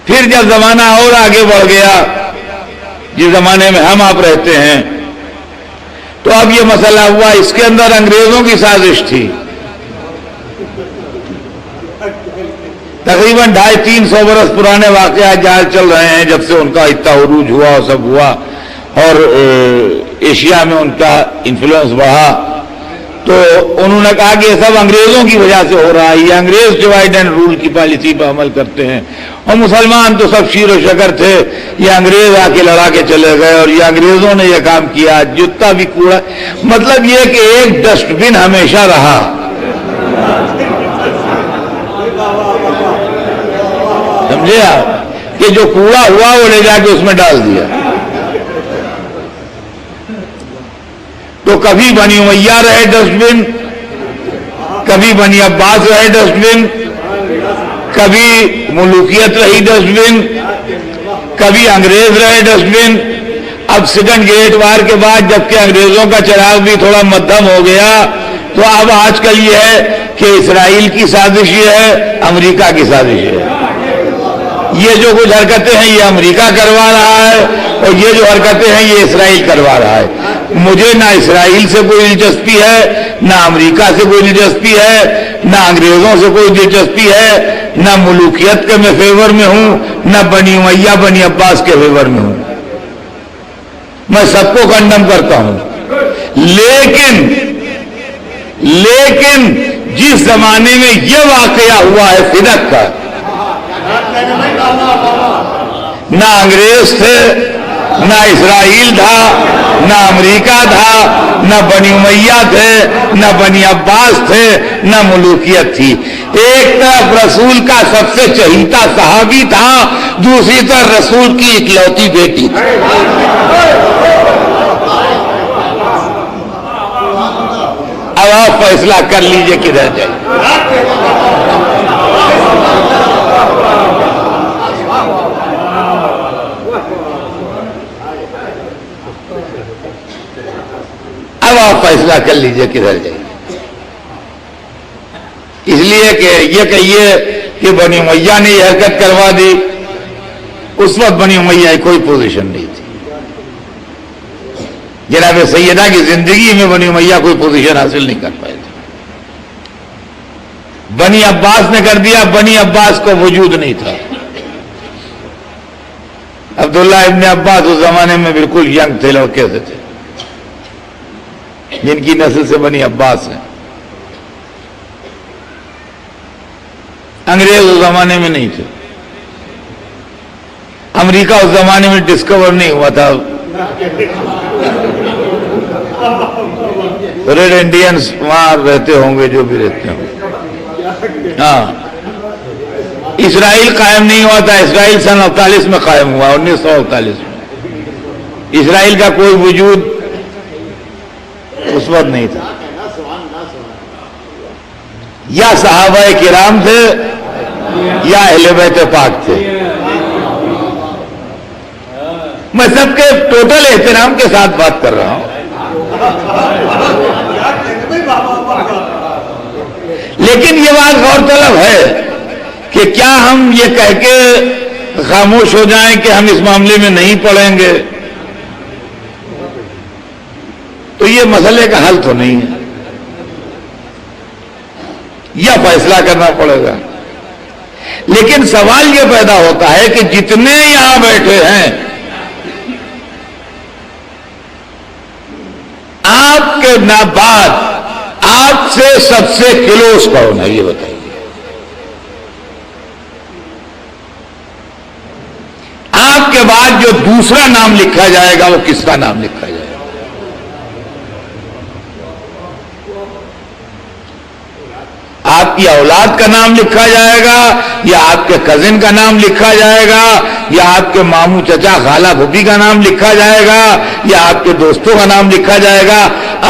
پھر جب زمانہ اور آگے بڑھ گیا، جس زمانے میں ہم آپ رہتے ہیں، تو اب یہ مسئلہ ہوا، اس کے اندر انگریزوں کی سازش تھی۔ تقریباً 250-300 برس پرانے واقعات جہاں چل رہے ہیں، جب سے ان کا اتنا عروج ہوا اور سب ہوا اور ایشیا میں ان کا انفلوئنس بڑھا، تو انہوں نے کہا کہ یہ سب انگریزوں کی وجہ سے ہو رہا ہے، یہ انگریز ڈیوائڈ اینڈ رول کی پالیسی پر عمل کرتے ہیں، اور مسلمان تو سب شیر و شکر تھے، یہ انگریز آ کے لڑا کے چلے گئے اور یہ انگریزوں نے یہ کام کیا، جتنا بھی کوڑا، مطلب یہ کہ ایک ڈسٹ بن ہمیشہ رہا۔ سمجھے آپ کہ جو کوڑا ہوا وہ لے جا کے اس میں ڈال دیا۔ تو کبھی بنی امیہ رہے ڈسٹ بن، کبھی بنی عباس رہے ڈسٹ بن، کبھی ملوکیت رہی ڈسٹ بن، کبھی انگریز رہے ڈسٹ بن۔ اب سیکنڈ گریٹ وار کے بعد جبکہ انگریزوں کا چراغ بھی تھوڑا مدھم ہو گیا، تو اب آج کل یہ ہے کہ اسرائیل کی سازش یہ ہے، امریکہ کی سازش ہے۔ یہ جو کچھ حرکتیں ہیں یہ امریکہ کروا رہا ہے اور یہ جو حرکتیں ہیں یہ اسرائیل کروا رہا ہے۔ مجھے نہ اسرائیل سے کوئی دلچسپی ہے، نہ امریکہ سے کوئی دلچسپی ہے، نہ انگریزوں سے کوئی دلچسپی ہے، نہ ملوکیت کے میں فیور میں ہوں، نہ بنی امیہ بنی عباس کے فیور میں ہوں۔ میں سب کو کنڈم کرتا ہوں، لیکن جس زمانے میں یہ واقعہ ہوا ہے فدق کا، نہ انگریز تھے، نہ اسرائیل تھا، نہ امریکہ تھا، نہ بنی امیہ تھے، نہ بنی عباس تھے، نہ ملوکیت تھی۔ ایک طرف رسول کا سب سے چہیتا صحابی تھا، دوسری طرف رسول کی اکلوتی بیٹی تھی۔ اب آپ فیصلہ کر لیجئے کدھر جائے۔ اب آپ فیصلہ کر لیجئے کدھر جائے۔ اس لیے کہ یہ کہیے کہ بنی امیہ نے یہ حرکت کروا دی، اس وقت بنی امیہ کی کوئی پوزیشن نہیں تھی۔ جناب سیدہ کی زندگی میں بنی امیہ کوئی پوزیشن حاصل نہیں کر پائے تھے۔ بنی عباس نے کر دیا، بنی عباس کو وجود نہیں تھا۔ عبداللہ ابن عباس اس زمانے میں بالکل ینگ تھے، لڑکے سے تھے، جن کی نسل سے بنی عباس ہیں۔ انگریز اس زمانے میں نہیں تھے، امریکہ اس زمانے میں ڈسکور نہیں ہوا تھا، ریڈ انڈینز وہاں رہتے ہوں گے جو بھی رہتے ہوں گے۔ ہاں، اسرائیل قائم نہیں ہوا تھا، اسرائیل سن 48 میں قائم ہوا، 1948 میں۔ اسرائیل کا کوئی وجود اس وقت نہیں تھا۔ یا صحابہ کرام تھے یا اہل بیت پاک تھے۔ میں سب کے ٹوٹل احترام کے ساتھ بات کر رہا ہوں، لیکن یہ بات غور طلب ہے کہ کیا ہم یہ کہہ کے خاموش ہو جائیں کہ ہم اس معاملے میں نہیں پڑیں گے، تو یہ مسئلے کا حل تو نہیں ہے، یا فیصلہ کرنا پڑے گا۔ لیکن سوال یہ پیدا ہوتا ہے کہ جتنے یہاں بیٹھے ہیں، آپ کے بعد آپ سے سب سے کلوز کون ہے یہ بتائیے؟ آپ کے بعد جو دوسرا نام لکھا جائے گا وہ کس کا نام لکھا جائے گا؟ آپ کی اولاد کا نام لکھا جائے گا یا آپ کے کزن کا نام لکھا جائے گا یا آپ کے ماموں چچا خالہ پھوپھی کا نام لکھا جائے گا یا آپ کے دوستوں کا نام لکھا جائے گا؟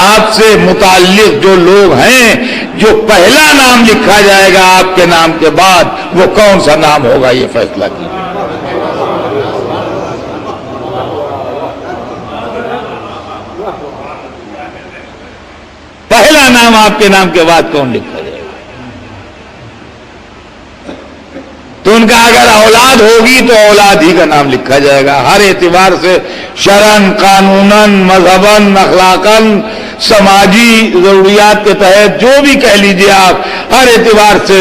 آپ سے متعلق جو لوگ ہیں، جو پہلا نام لکھا جائے گا آپ کے نام کے بعد وہ کون سا نام ہوگا، یہ فیصلہ کیجیے۔ پہلا نام آپ کے نام کے بعد کون لکھا جائے گا؟ تو ان کا اگر اولاد ہوگی تو اولاد ہی کا نام لکھا جائے گا، ہر اعتبار سے، شرعن، قانوناً، مذہباً، اخلاقاً، سماجی ضروریات کے تحت جو بھی کہہ لیجئے آپ، ہر اعتبار سے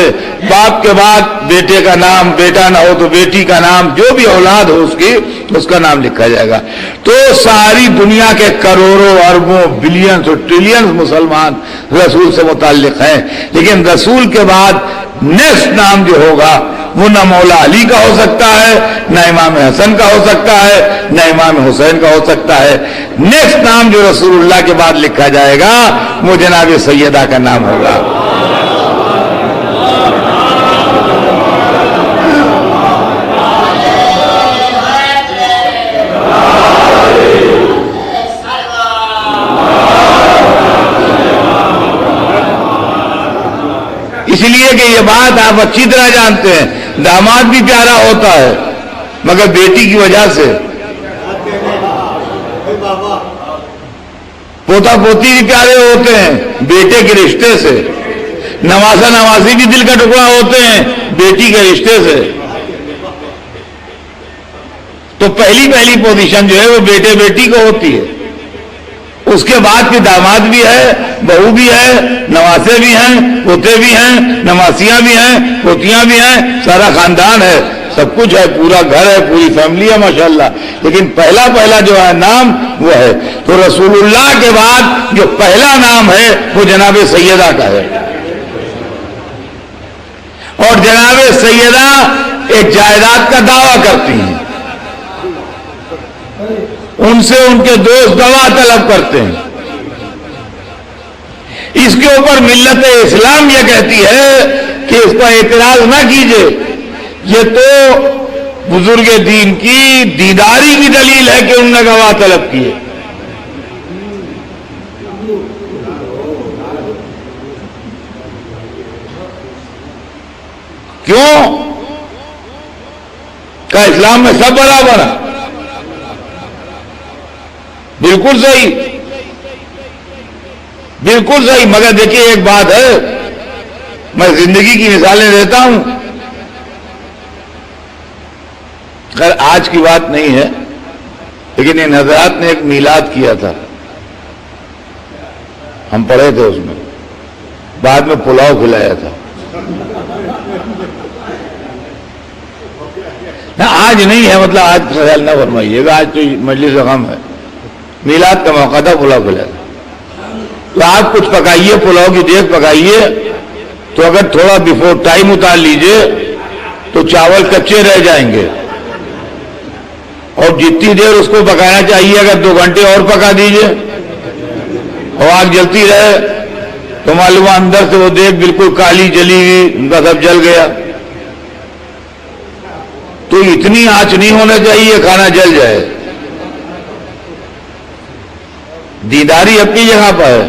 باپ کے بعد بیٹے کا نام، بیٹا نہ ہو تو بیٹی کا نام، جو بھی اولاد ہو اس کی اس کا نام لکھا جائے گا۔ تو ساری دنیا کے کروڑوں اربوں بلینز اور ٹریلینز مسلمان رسول سے متعلق ہیں، لیکن رسول کے بعد نیکسٹ نام جو ہوگا وہ نہ مولا علی کا ہو سکتا ہے، نہ امام حسن کا ہو سکتا ہے، نہ امام حسین کا ہو سکتا ہے۔ نیکسٹ نام جو رسول اللہ کے بعد لکھا جائے گا وہ جناب سیدہ کا نام ہوگا۔ اس لیے کہ یہ بات آپ اچھی طرح جانتے ہیں، داماد بھی پیارا ہوتا ہے مگر بیٹی کی وجہ سے، پوتا پوتی بھی پیارے ہوتے ہیں بیٹے کے رشتے سے، نواسا نواسی بھی دل کا ٹکڑا ہوتے ہیں بیٹی کے رشتے سے۔ تو پہلی پوزیشن جو ہے وہ بیٹے بیٹی کو ہوتی ہے، اس کے بعد بھی داماد بھی ہے، بہو بھی ہے، نواسے بھی ہیں، پوتے بھی ہیں، نواسیاں بھی ہیں، پوتیاں بھی ہیں، سارا خاندان ہے، سب کچھ ہے، پورا گھر ہے، پوری فیملی ہے ماشاءاللہ، لیکن پہلا جو ہے نام وہ ہے۔ تو رسول اللہ کے بعد جو پہلا نام ہے وہ جناب سیدہ کا ہے، اور جناب سیدہ ایک جائیداد کا دعویٰ کرتی ہیں، ان سے ان کے دوست گواہ طلب کرتے ہیں۔ اس کے اوپر ملت اسلام یہ کہتی ہے کہ اس کا اعتراض نہ کیجئے، یہ تو بزرگ دین کی دیداری کی دلیل ہے کہ انہوں نے گواہ طلب کیے۔ کیوں کہ اسلام میں سب برابر ہے؟ بالکل صحیح، بالکل صحیح، مگر دیکھیے ایک بات ہے، میں زندگی کی مثالیں دیتا ہوں، خیر آج کی بات نہیں ہے، لیکن ان حضرات نے ایک میلاد کیا تھا، ہم پڑھے تھے اس میں، بعد میں پلاؤ کھلایا تھا۔ آج نہیں ہے، مطلب آج خیال نہ فرمائیے گا، آج تو مجلس غم ہے، میلاد کا موقع تھا، پلاؤ کھلایا تھا۔ تو آپ کچھ پکائیے، پلاؤ کی دیگ پکائیے، تو اگر تھوڑا بیفور ٹائم اتار لیجئے تو چاول کچے رہ جائیں گے، اور جتنی دیر اس کو پکانا چاہیے اگر 2 گھنٹے اور پکا دیجئے اور آگ جلتی رہے تو معلوم اندر سے وہ دیگ بالکل کالی جلی ہوئی، ان کا سب جل گیا۔ تو اتنی آنچ نہیں ہونا چاہیے کھانا جل جائے۔ دیداری اپنی جگہ پر ہے،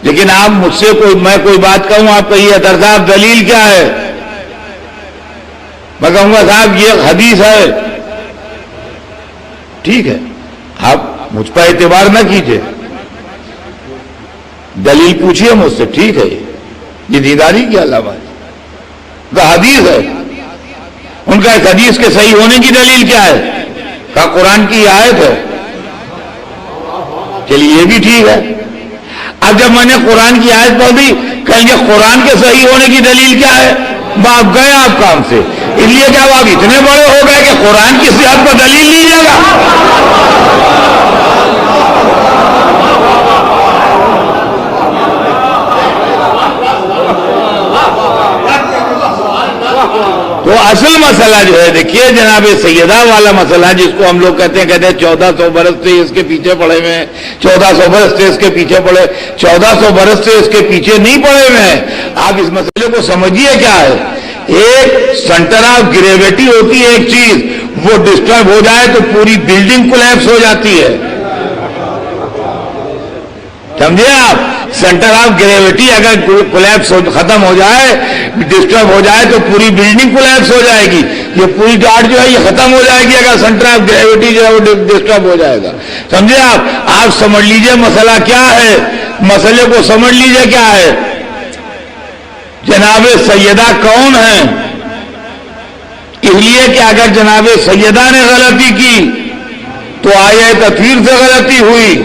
لیکن آپ مجھ سے میں کوئی بات کہوں، آپ کہیے اطہر صاحب دلیل کیا ہے؟ میں کہوں گا صاحب یہ حدیث ہے، ٹھیک ہے، آپ مجھ پر اعتبار نہ کیجئے، دلیل پوچھئے مجھ سے، ٹھیک ہے، یہ دیداری کی علامت ہے، تو حدیث ہے، ان کا ایک حدیث کے صحیح ہونے کی دلیل کیا ہے؟ کہا قرآن کی آیت ہے، چلیے یہ بھی ٹھیک ہے۔ اب جب میں نے قرآن کی آیت پڑھ دی، کہیں گے قرآن کے صحیح ہونے کی دلیل کیا ہے؟ باپ گئے آپ کام سے، اس لیے کہ آپ اتنے بڑے ہو گئے کہ قرآن کی صحت پر دلیل لیجیے گا۔ تو اصل مسئلہ جو ہے دیکھیے جناب سیدہ والا مسئلہ جس کو ہم لوگ کہتے ہیں 1400 برس سے اس کے پیچھے پڑے ہوئے ہیں، 1400 برس سے اس کے پیچھے پڑے، 1400 برس سے اس کے پیچھے نہیں پڑے ہوئے ہیں. آپ اس مسئلے کو سمجھیے کیا ہے. ایک سینٹر آف گریویٹی ہوتی ہے ایک چیز، وہ ڈسٹرب ہو جائے تو پوری بلڈنگ کولیپس ہو جاتی ہے. سمجھے آپ؟ سینٹر آف گریویٹی اگر کولیپس ختم ہو جائے، ڈسٹرب ہو جائے تو پوری بلڈنگ کولیپس ہو جائے گی. یہ پوری ڈاٹ جو ہے یہ ختم ہو جائے گی اگر سینٹر آف گریویٹی جو ہے وہ ڈسٹرب ہو جائے گا. سمجھے آپ سمجھ لیجئے مسئلہ کیا ہے. مسئلے کو سمجھ لیجئے کیا ہے. جناب سیدہ کون ہیں؟ اس لیے کہ اگر جناب سیدہ نے غلطی کی تو آیہ تطہیر سے غلطی ہوئی.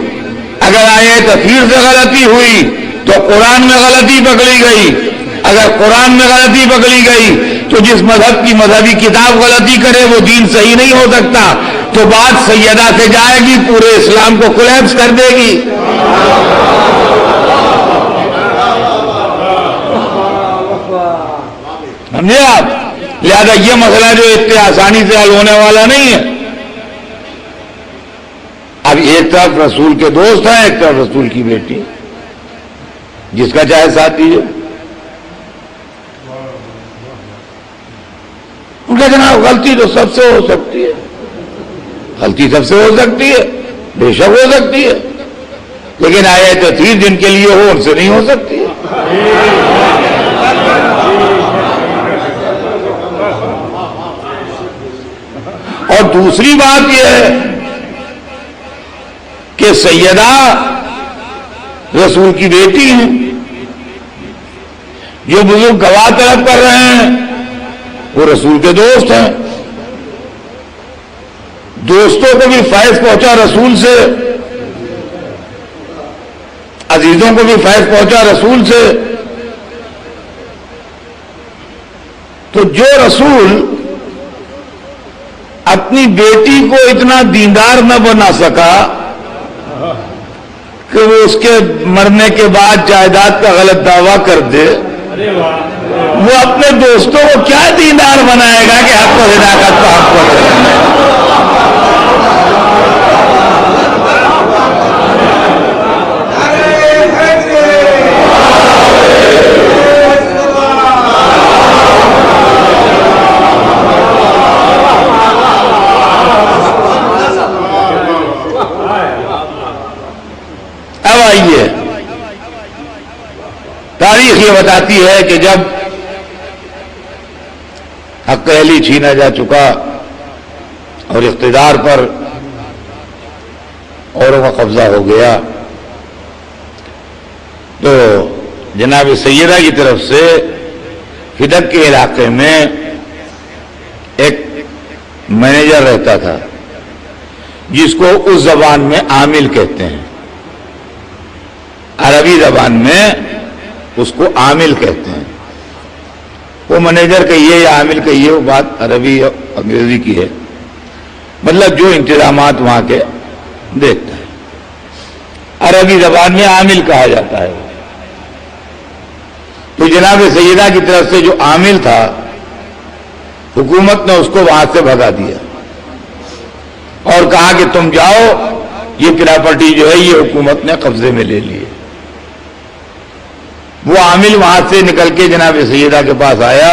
اگر آیہ تطہیر سے غلطی ہوئی تو قرآن میں غلطی پکڑی گئی. اگر قرآن میں غلطی پکڑی گئی تو جس مذہب کی مذہبی کتاب غلطی کرے وہ دین صحیح نہیں ہو سکتا. تو بات سیدہ سے جائے گی، پورے اسلام کو کولیپس کر دے گی. سمجھے آپ؟ لہذا یہ مسئلہ جو اتنے آسانی سے حل ہونے والا نہیں ہے. اب ایک طرف رسول کے دوست ہیں، ایک طرف رسول کی بیٹی، جس کا چاہے ساتھ دیجیے. ان کا جناب غلطی تو سب سے ہو سکتی ہے، غلطی سب سے ہو سکتی ہے، بے شک ہو سکتی ہے، لیکن آیت تطہیر جن کے لیے ہو ان سے نہیں ہو سکتی ہے. اور دوسری بات یہ ہے کہ سیدہ رسول کی بیٹی ہیں. جو بزرگ گواہ طلب کر رہے ہیں وہ رسول کے دوست ہیں. دوستوں کو بھی فیض پہنچا رسول سے، عزیزوں کو بھی فیض پہنچا رسول سے. تو جو رسول اپنی بیٹی کو اتنا دیندار نہ بنا سکا کہ وہ اس کے مرنے کے بعد جائیداد کا غلط دعویٰ کر دے، وہ اپنے دوستوں کو کیا دیندار بنائے گا کہ حق و صداقت کا حق پہنچائے. اب آئیے، تاریخ یہ بتاتی ہے کہ جب حق اہلی چھینا جا چکا اور اقتدار پر اوروں کا قبضہ ہو گیا تو جناب سیدہ کی طرف سے فدق کے علاقے میں ایک مینیجر رہتا تھا جس کو اس زبان میں عامل کہتے ہیں. عربی زبان میں اس کو عامل کہتے ہیں. وہ مینیجر کہیے یا عامل کہیے، وہ بات عربی اور انگریزی کی ہے، مطلب جو انتظامات وہاں کے دیکھتا ہے. عربی زبان میں عامل کہا جاتا ہے. تو جناب سیدہ کی طرف سے جو عامل تھا حکومت نے اس کو وہاں سے بھگا دیا اور کہا کہ تم جاؤ، یہ پراپرٹی جو ہے یہ حکومت نے قبضے میں لے لی ہے. وہ عامل وہاں سے نکل کے جناب سیدہ کے پاس آیا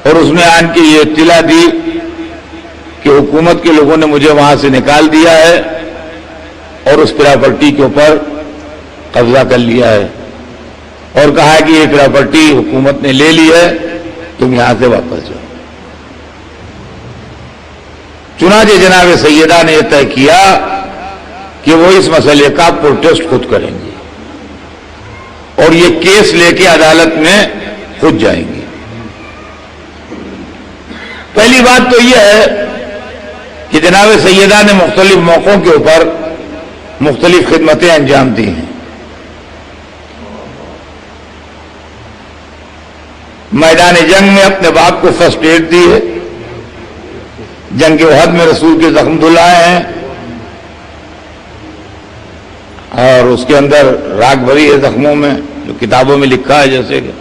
اور اس نے آن کے یہ اطلاع دی کہ حکومت کے لوگوں نے مجھے وہاں سے نکال دیا ہے اور اس پراپرٹی کے اوپر قبضہ کر لیا ہے اور کہا کہ یہ پراپرٹی حکومت نے لے لی ہے، تم یہاں سے واپس جاؤ. چنانچہ جناب سیدہ نے یہ طے کیا کہ وہ اس مسئلے کا پروٹیسٹ خود کریں گے اور یہ کیس لے کے عدالت میں خود جائیں گے. پہلی بات تو یہ ہے کہ جناب سیدہ نے مختلف موقعوں کے اوپر مختلف خدمتیں انجام دی ہیں. میدان جنگ میں اپنے باپ کو فرسٹ ایڈ دی ہے. جنگ احد میں رسول کے زخم دھلائے ہیں اور اس کے اندر راگ بھری ہے زخموں میں، جو کتابوں میں لکھا ہے. جیسے کہ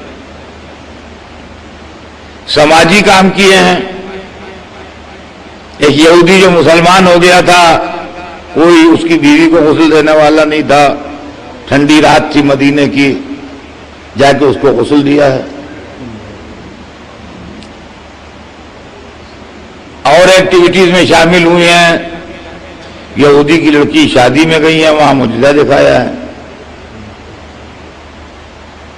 سماجی کام کیے ہیں. ایک یہودی جو مسلمان ہو گیا تھا، کوئی اس کی بیوی کو غسل دینے والا نہیں تھا، ٹھنڈی رات تھی مدینے کی، جا کے اس کو غسل دیا ہے. اور ایکٹیویٹیز میں شامل ہوئی ہیں. یہودی کی لڑکی شادی میں گئی ہے، وہاں معجزہ دکھایا ہے.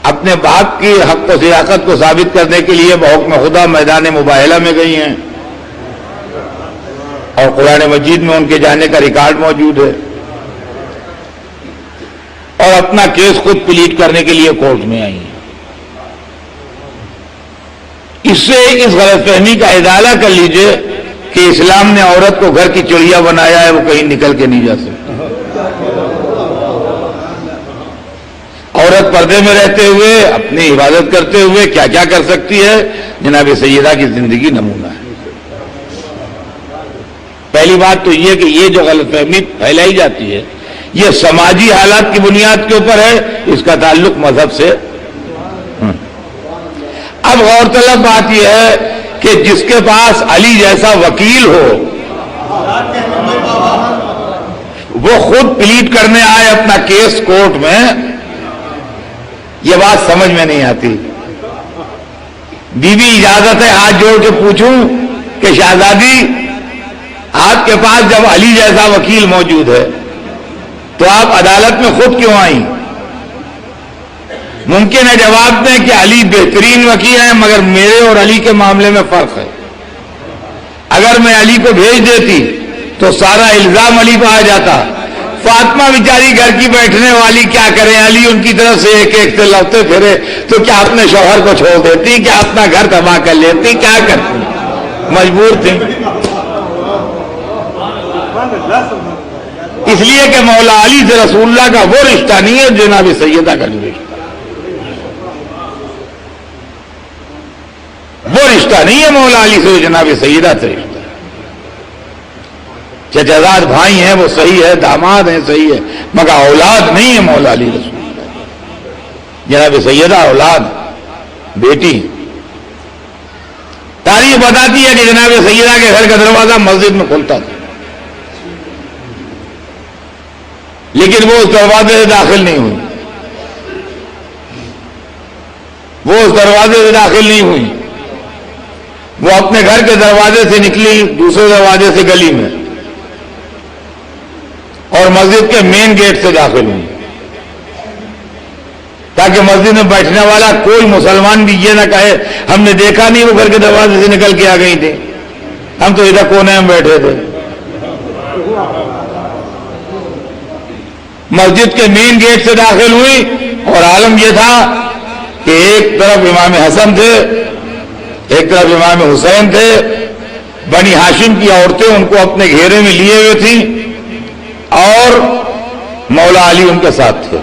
اپنے باپ کی حق و صداقت کو ثابت کرنے کے لیے بحکم خدا میدان مباہلہ میں گئی ہیں، اور قرآن مجید میں ان کے جانے کا ریکارڈ موجود ہے. اور اپنا کیس خود پلیٹ کرنے کے لیے کورٹ میں آئی ہیں. اس سے اس غلط فہمی کا ازالہ کر لیجئے کہ اسلام نے عورت کو گھر کی چڑیا بنایا ہے، وہ کہیں نکل کے نہیں جا سکتی. عورت پردے میں رہتے ہوئے اپنی عبادت کرتے ہوئے کیا کیا کر سکتی ہے، جناب سیدہ کی زندگی نمونہ ہے. پہلی بات تو یہ کہ یہ جو غلط فہمی پھیلائی جاتی ہے یہ سماجی حالات کی بنیاد کے اوپر ہے، اس کا تعلق مذہب سے. اب غور طلب بات یہ ہے کہ جس کے پاس علی جیسا وکیل ہو وہ خود پلیٹ کرنے آئے اپنا کیس کورٹ میں، یہ بات سمجھ میں نہیں آتی. بی بی اجازت ہے ہاتھ جوڑ کے پوچھوں کہ شہزادی آپ کے پاس جب علی جیسا وکیل موجود ہے تو آپ عدالت میں خود کیوں آئیں؟ ممکن ہے جواب دیں کہ علی بہترین وکیل ہیں، مگر میرے اور علی کے معاملے میں فرق ہے. اگر میں علی کو بھیج دیتی تو سارا الزام علی پہ آ جاتا. فاطمہ بیچاری گھر کی بیٹھنے والی کیا کریں، علی ان کی طرف سے ایک ایک سے لوٹتے پھرے تو کیا اپنے شوہر کو چھوڑ دیتی، کیا اپنا گھر تباہ کر لیتی، کیا کرتی؟ مجبور تھی. اس لیے کہ مولا علی سے رسول اللہ کا وہ رشتہ نہیں ہے جناب سیدہ کا جو رشتہ، وہ رشتہ نہیں ہے مولا علی سے جناب سیدہ سے رشتہ. چچازاد بھائی ہیں وہ صحیح ہے، داماد ہیں صحیح ہے، مگر اولاد نہیں ہے مولا علی رسول اللہ. جناب سیدہ اولاد بیٹی. تاریخ بتاتی ہے کہ جناب سیدہ کے گھر کا دروازہ مسجد میں کھلتا تھا، لیکن وہ اس دروازے سے داخل نہیں ہوئی. وہ اس دروازے سے داخل نہیں ہوئی، وہ اپنے گھر کے دروازے سے نکلی دوسرے دروازے سے گلی میں، اور مسجد کے مین گیٹ سے داخل ہوئی، تاکہ مسجد میں بیٹھنے والا کوئی مسلمان بھی یہ نہ کہے ہم نے دیکھا نہیں وہ گھر کے دروازے سے نکل کے آ گئی تھی، ہم تو ادھر کونے میں بیٹھے تھے. مسجد کے مین گیٹ سے داخل ہوئی، اور عالم یہ تھا کہ ایک طرف امام حسن تھے، ایک طرف امام حسین تھے. بنی ہاشم کی عورتیں ان کو اپنے گھیرے میں لیے ہوئے تھیں، اور مولا علی ان کے ساتھ تھے.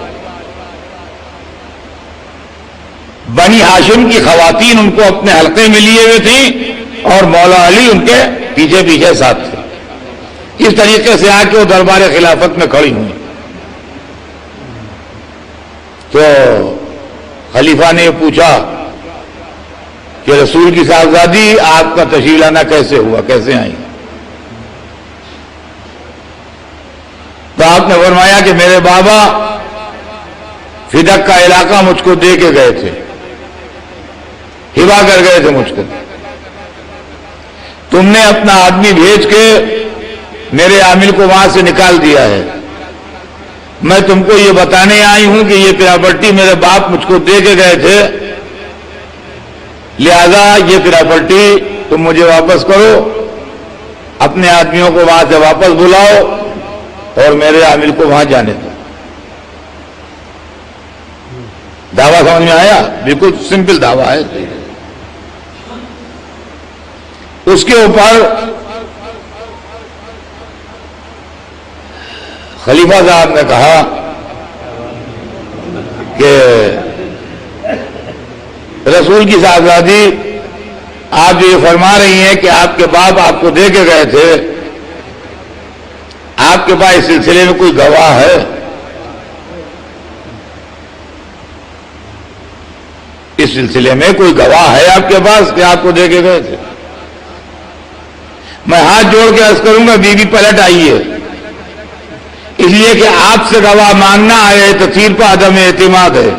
بنی ہاشم کی خواتین ان کو اپنے حلقے میں لیے ہوئے تھیں، اور مولا علی ان کے پیچھے پیچھے ساتھ تھے. اس طریقے سے آ کے وہ دربار خلافت میں کھڑی ہوئی. تو خلیفہ نے یہ پوچھا کہ رسول کی صاحبزادی آپ کا تشریف لانا کیسے ہوا، کیسے آئی؟ تو آپ نے فرمایا کہ میرے بابا فدق کا علاقہ مجھ کو دے کے گئے تھے، ہبا کر گئے تھے مجھ کو. تم نے اپنا آدمی بھیج کے میرے عامل کو وہاں سے نکال دیا ہے. میں تم کو یہ بتانے آئی ہوں کہ یہ پراپرٹی میرے باپ مجھ کو دے کے گئے تھے، لہذا یہ پراپرٹی تم مجھے واپس کرو، اپنے آدمیوں کو وہاں سے واپس بلاؤ اور میرے عامل کو وہاں جانے دو. دعویٰ سمجھ میں آیا؟ بالکل سمپل دعویٰ ہے. اس کے اوپر خلیفہ صاحب نے کہا کہ رسول کی صاحبزادی آپ جو یہ فرما رہی ہیں کہ آپ کے باپ آپ کو دے کے گئے تھے، آپ کے پاس اس سلسلے میں کوئی گواہ ہے؟ اس اس سلسلے میں کوئی گواہ ہے آپ کے پاس کہ آپ کو دے کے گئے تھے؟ میں ہاتھ جوڑ کے عرض کروں گا بی بی پلٹ آئی ہے، اس لیے کہ آپ سے گواہ مانگنا آئے تطہیر پر عدم اعتماد ہے.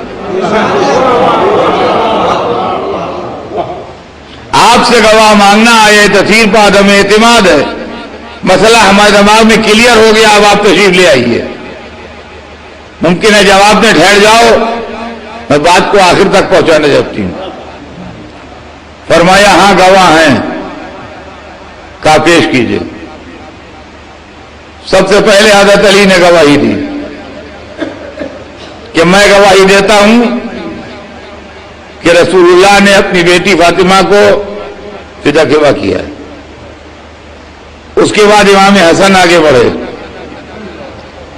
آپ سے گواہ مانگنا آئے تطہیر پر عدم اعتماد ہے. مسئلہ ہمارے دماغ میں کلیئر ہو گیا، اب آپ تشریف لے آئیے. ممکن ہے جواب میں ٹھہر جاؤ، میں بات کو آخر تک پہنچانے جاتی ہوں. فرمایا ہاں گواہ ہیں. کہا پیش کیجئے. سب سے پہلے حضرت علی نے گواہی دی کہ میں گواہی دیتا ہوں کہ رسول اللہ نے اپنی بیٹی فاطمہ کو فدا خیبہ کیا ہے. اس کے بعد امام حسن آگے بڑھے،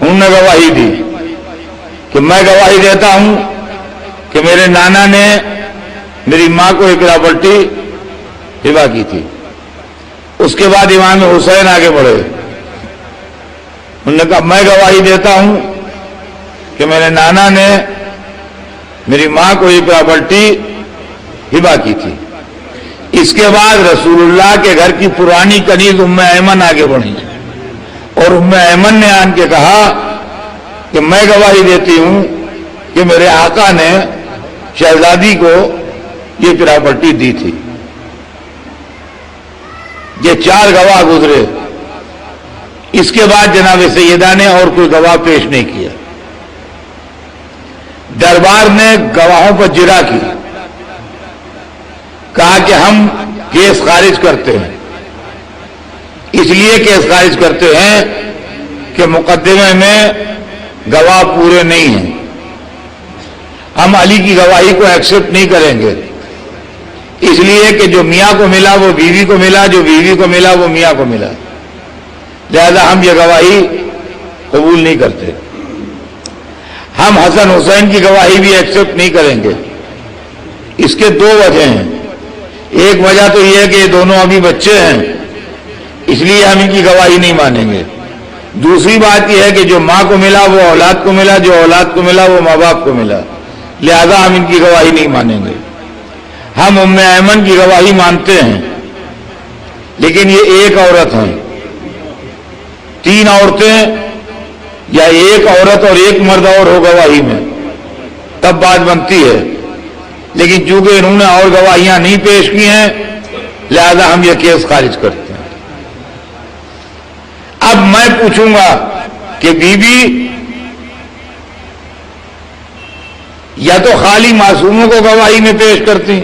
انہوں نے گواہی دی کہ میں گواہی دیتا ہوں کہ میرے نانا نے میری ماں کو اقرا پٹی ہبہ کی تھی. اس کے بعد امام حسین آگے بڑھے، انہوں نے کہا میں گواہی دیتا ہوں کہ میرے نانا نے میری ماں کو اقرا پٹی ہبہ کی تھی. اس کے بعد رسول اللہ کے گھر کی پرانی کنیز ام ایمن آگے بڑھی اور ام ایمن نے آن کے کہا کہ میں گواہی دیتی ہوں کہ میرے آقا نے شہزادی کو یہ پراپرٹی دی تھی. یہ 4 گواہ گزرے. اس کے بعد جناب سیدہ نے اور کوئی گواہ پیش نہیں کیا. دربار نے گواہوں پر جرا کی، کہا کہ ہم کیس خارج کرتے ہیں. اس لیے کیس خارج کرتے ہیں کہ مقدمے میں گواہ پورے نہیں ہیں. ہم علی کی گواہی کو ایکسپٹ نہیں کریں گے، اس لیے کہ جو میاں کو ملا وہ بیوی کو ملا، جو بیوی کو ملا وہ میاں کو ملا. لہذا ہم یہ گواہی قبول نہیں کرتے. ہم حسن حسین کی گواہی بھی ایکسپٹ نہیں کریں گے. اس کے 2 وجہ ہیں. ایک وجہ تو یہ ہے کہ یہ دونوں ابھی بچے ہیں، اس لیے ہم ان کی گواہی نہیں مانیں گے. دوسری بات یہ ہے کہ جو ماں کو ملا وہ اولاد کو ملا، جو اولاد کو ملا وہ ماں باپ کو ملا. لہذا ہم ان کی گواہی نہیں مانیں گے. ہم ام ایمن کی گواہی مانتے ہیں، لیکن یہ ایک عورت ہیں. 3 عورتیں یا ایک عورت اور ایک مرد اور ہو گواہی میں تب بات بنتی ہے. لیکن چونکہ انہوں نے اور گواہیاں نہیں پیش کی ہیں، لہذا ہم یہ کیس خارج کرتے ہیں. اب میں پوچھوں گا کہ بی بی یا تو خالی معصوموں کو گواہی میں پیش کرتی،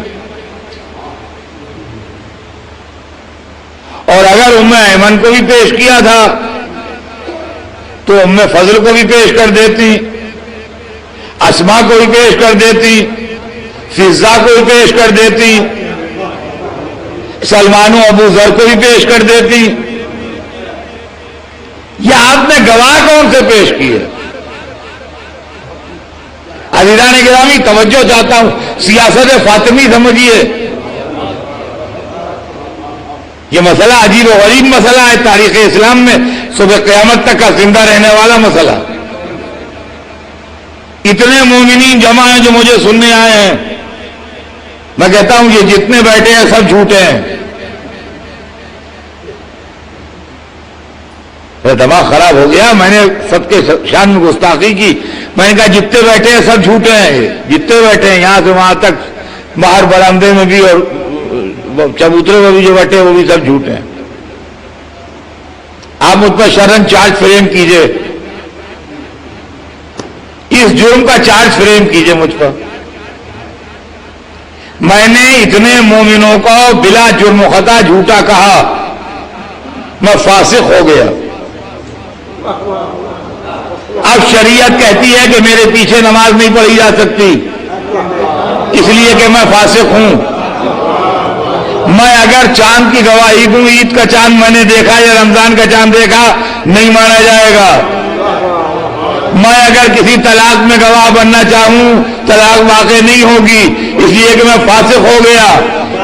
اور اگر ام ایمن کو بھی پیش کیا تھا تو ام فضل کو بھی پیش کر دیتی، اسما کو بھی پیش کر دیتی، فضا کو بھی پیش کر دیتی، سلمان و ابو ذر کو بھی پیش کر دیتی. یہ آپ نے گواہ کون سے پیش کیے؟ عزیزان گرامی توجہ چاہتا ہوں، سیاست فاطمی سمجھیے. یہ مسئلہ عجیب و غریب مسئلہ ہے، تاریخ اسلام میں صبح قیامت تک کا زندہ رہنے والا مسئلہ. اتنے مومنین جمع ہیں جو مجھے سننے آئے ہیں. میں کہتا ہوں یہ جتنے بیٹھے ہیں سب جھوٹے ہیں. میرا دماغ خراب ہو گیا، میں نے سب کے شان میں گستاخی کی. میں نے کہا جتنے بیٹھے ہیں سب جھوٹے ہیں. جتنے بیٹھے ہیں یہاں سے وہاں تک، باہر برآمدے میں بھی اور چبوترے میں بھی جو بیٹھے ہیں وہ بھی سب جھوٹے ہیں. آپ مجھ پر شرن چارج فریم کیجئے، اس جرم کا چارج فریم کیجئے مجھ پر. میں نے اتنے مومنوں کو بلا جرم و خطا جھوٹا کہا، میں فاسق ہو گیا. اب شریعت کہتی ہے کہ میرے پیچھے نماز نہیں پڑھی جا سکتی، اس لیے کہ میں فاسق ہوں. میں اگر چاند کی گواہی دوں، عید کا چاند میں نے دیکھا یا رمضان کا چاند دیکھا، نہیں مانا جائے گا. میں اگر کسی طلاق میں گواہ بننا چاہوں، طلاق واقع نہیں ہوگی، اس لیے کہ میں فاسق ہو گیا.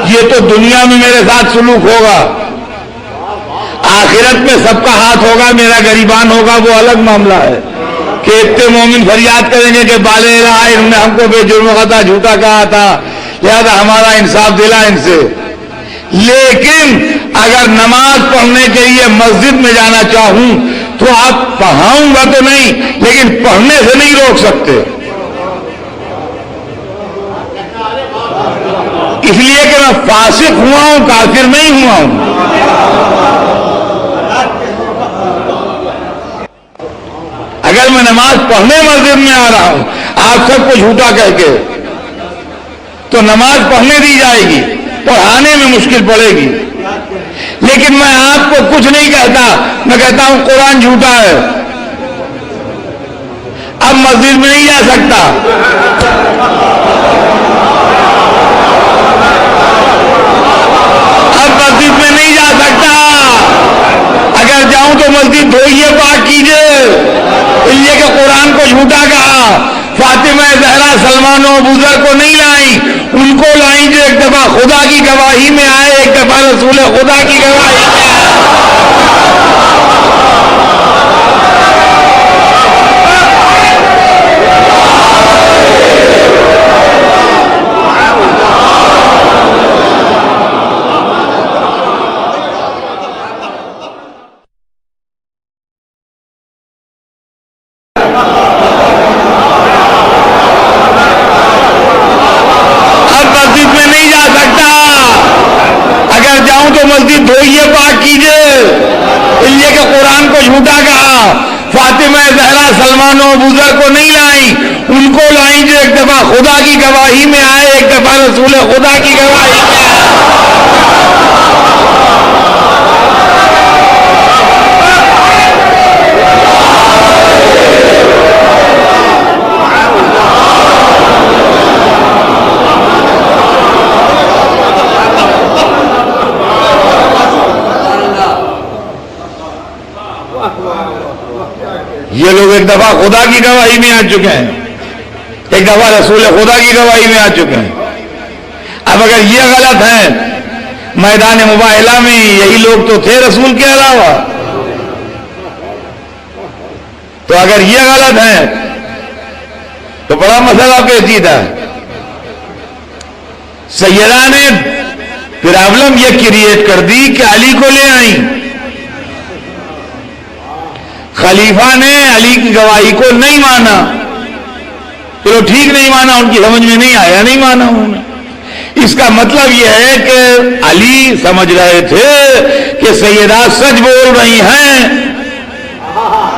یہ تو دنیا میں میرے ساتھ سلوک ہوگا. آخرت میں سب کا ہاتھ ہوگا، میرا گریبان ہوگا، وہ الگ معاملہ ہے کہ اتنے مومن فریاد کریں گے کہ بالے رہا انہوں نے ہم کو بے جرم خطا جھوٹا کہا تھا. لہذا ہمارا انصاف دلا ان سے. لیکن اگر نماز پڑھنے کے لیے مسجد میں جانا چاہوں تو آپ پڑھاؤں گا تو نہیں, لیکن پڑھنے سے نہیں روک سکتے, اس لیے کہ میں فاسق ہوا ہوں, کافر نہیں ہوا ہوں. اگر میں نماز پڑھنے مسجد میں آ رہا ہوں آپ سب کو جھوٹا کہہ کے, تو نماز پڑھنے دی جائے گی, پڑھانے میں مشکل پڑے گی. لیکن میں آپ کو کچھ نہیں کہتا, میں کہتا ہوں قرآن جھوٹا ہے, اب مسجد میں نہیں جا سکتا. اب مسجد میں نہیں جا سکتا. اگر جاؤں تو مسجد دھوئیے, پاک کیجئے, اس لیے کہ قرآن کو جھوٹا کہا. فاطمہ زہرا سلمان و ابوذر کو نہیں لائیں, ان کو لائیں جو ایک دفعہ خدا کی گواہی میں آئے, ایک دفعہ رسول خدا کی گواہی میں آئے. مسجد دھوئیے, پاک کیجئے, اس لیے کہ قرآن کو جھوٹا کہا. فاطمہ زہرا سلمان و ابوذر کو نہیں لائیں, ان کو لائیں جو ایک دفعہ خدا کی گواہی میں آئے, ایک دفعہ رسول خدا کی گواہی میں آئے. یہ لوگ ایک دفعہ خدا کی گواہی میں آ چکے ہیں, ایک دفعہ رسول خدا کی گواہی میں آ چکے ہیں. اب اگر یہ غلط ہے, میدان مباہلہ میں یہی لوگ تو تھے رسول کے علاوہ, تو اگر یہ غلط ہے تو بڑا مسئلہ پیچیدہ ہے. سیدہ نے پرابلم یہ کریٹ کر دی کہ علی کو لے آئیں. خلیفہ نے علی کی گواہی کو نہیں مانا, چلو ٹھیک نہیں مانا, ان کی سمجھ میں نہیں آیا, نہیں مانا انہوں نے. اس کا مطلب یہ ہے کہ علی سمجھ رہے تھے کہ سیدہ سچ بول رہی ہیں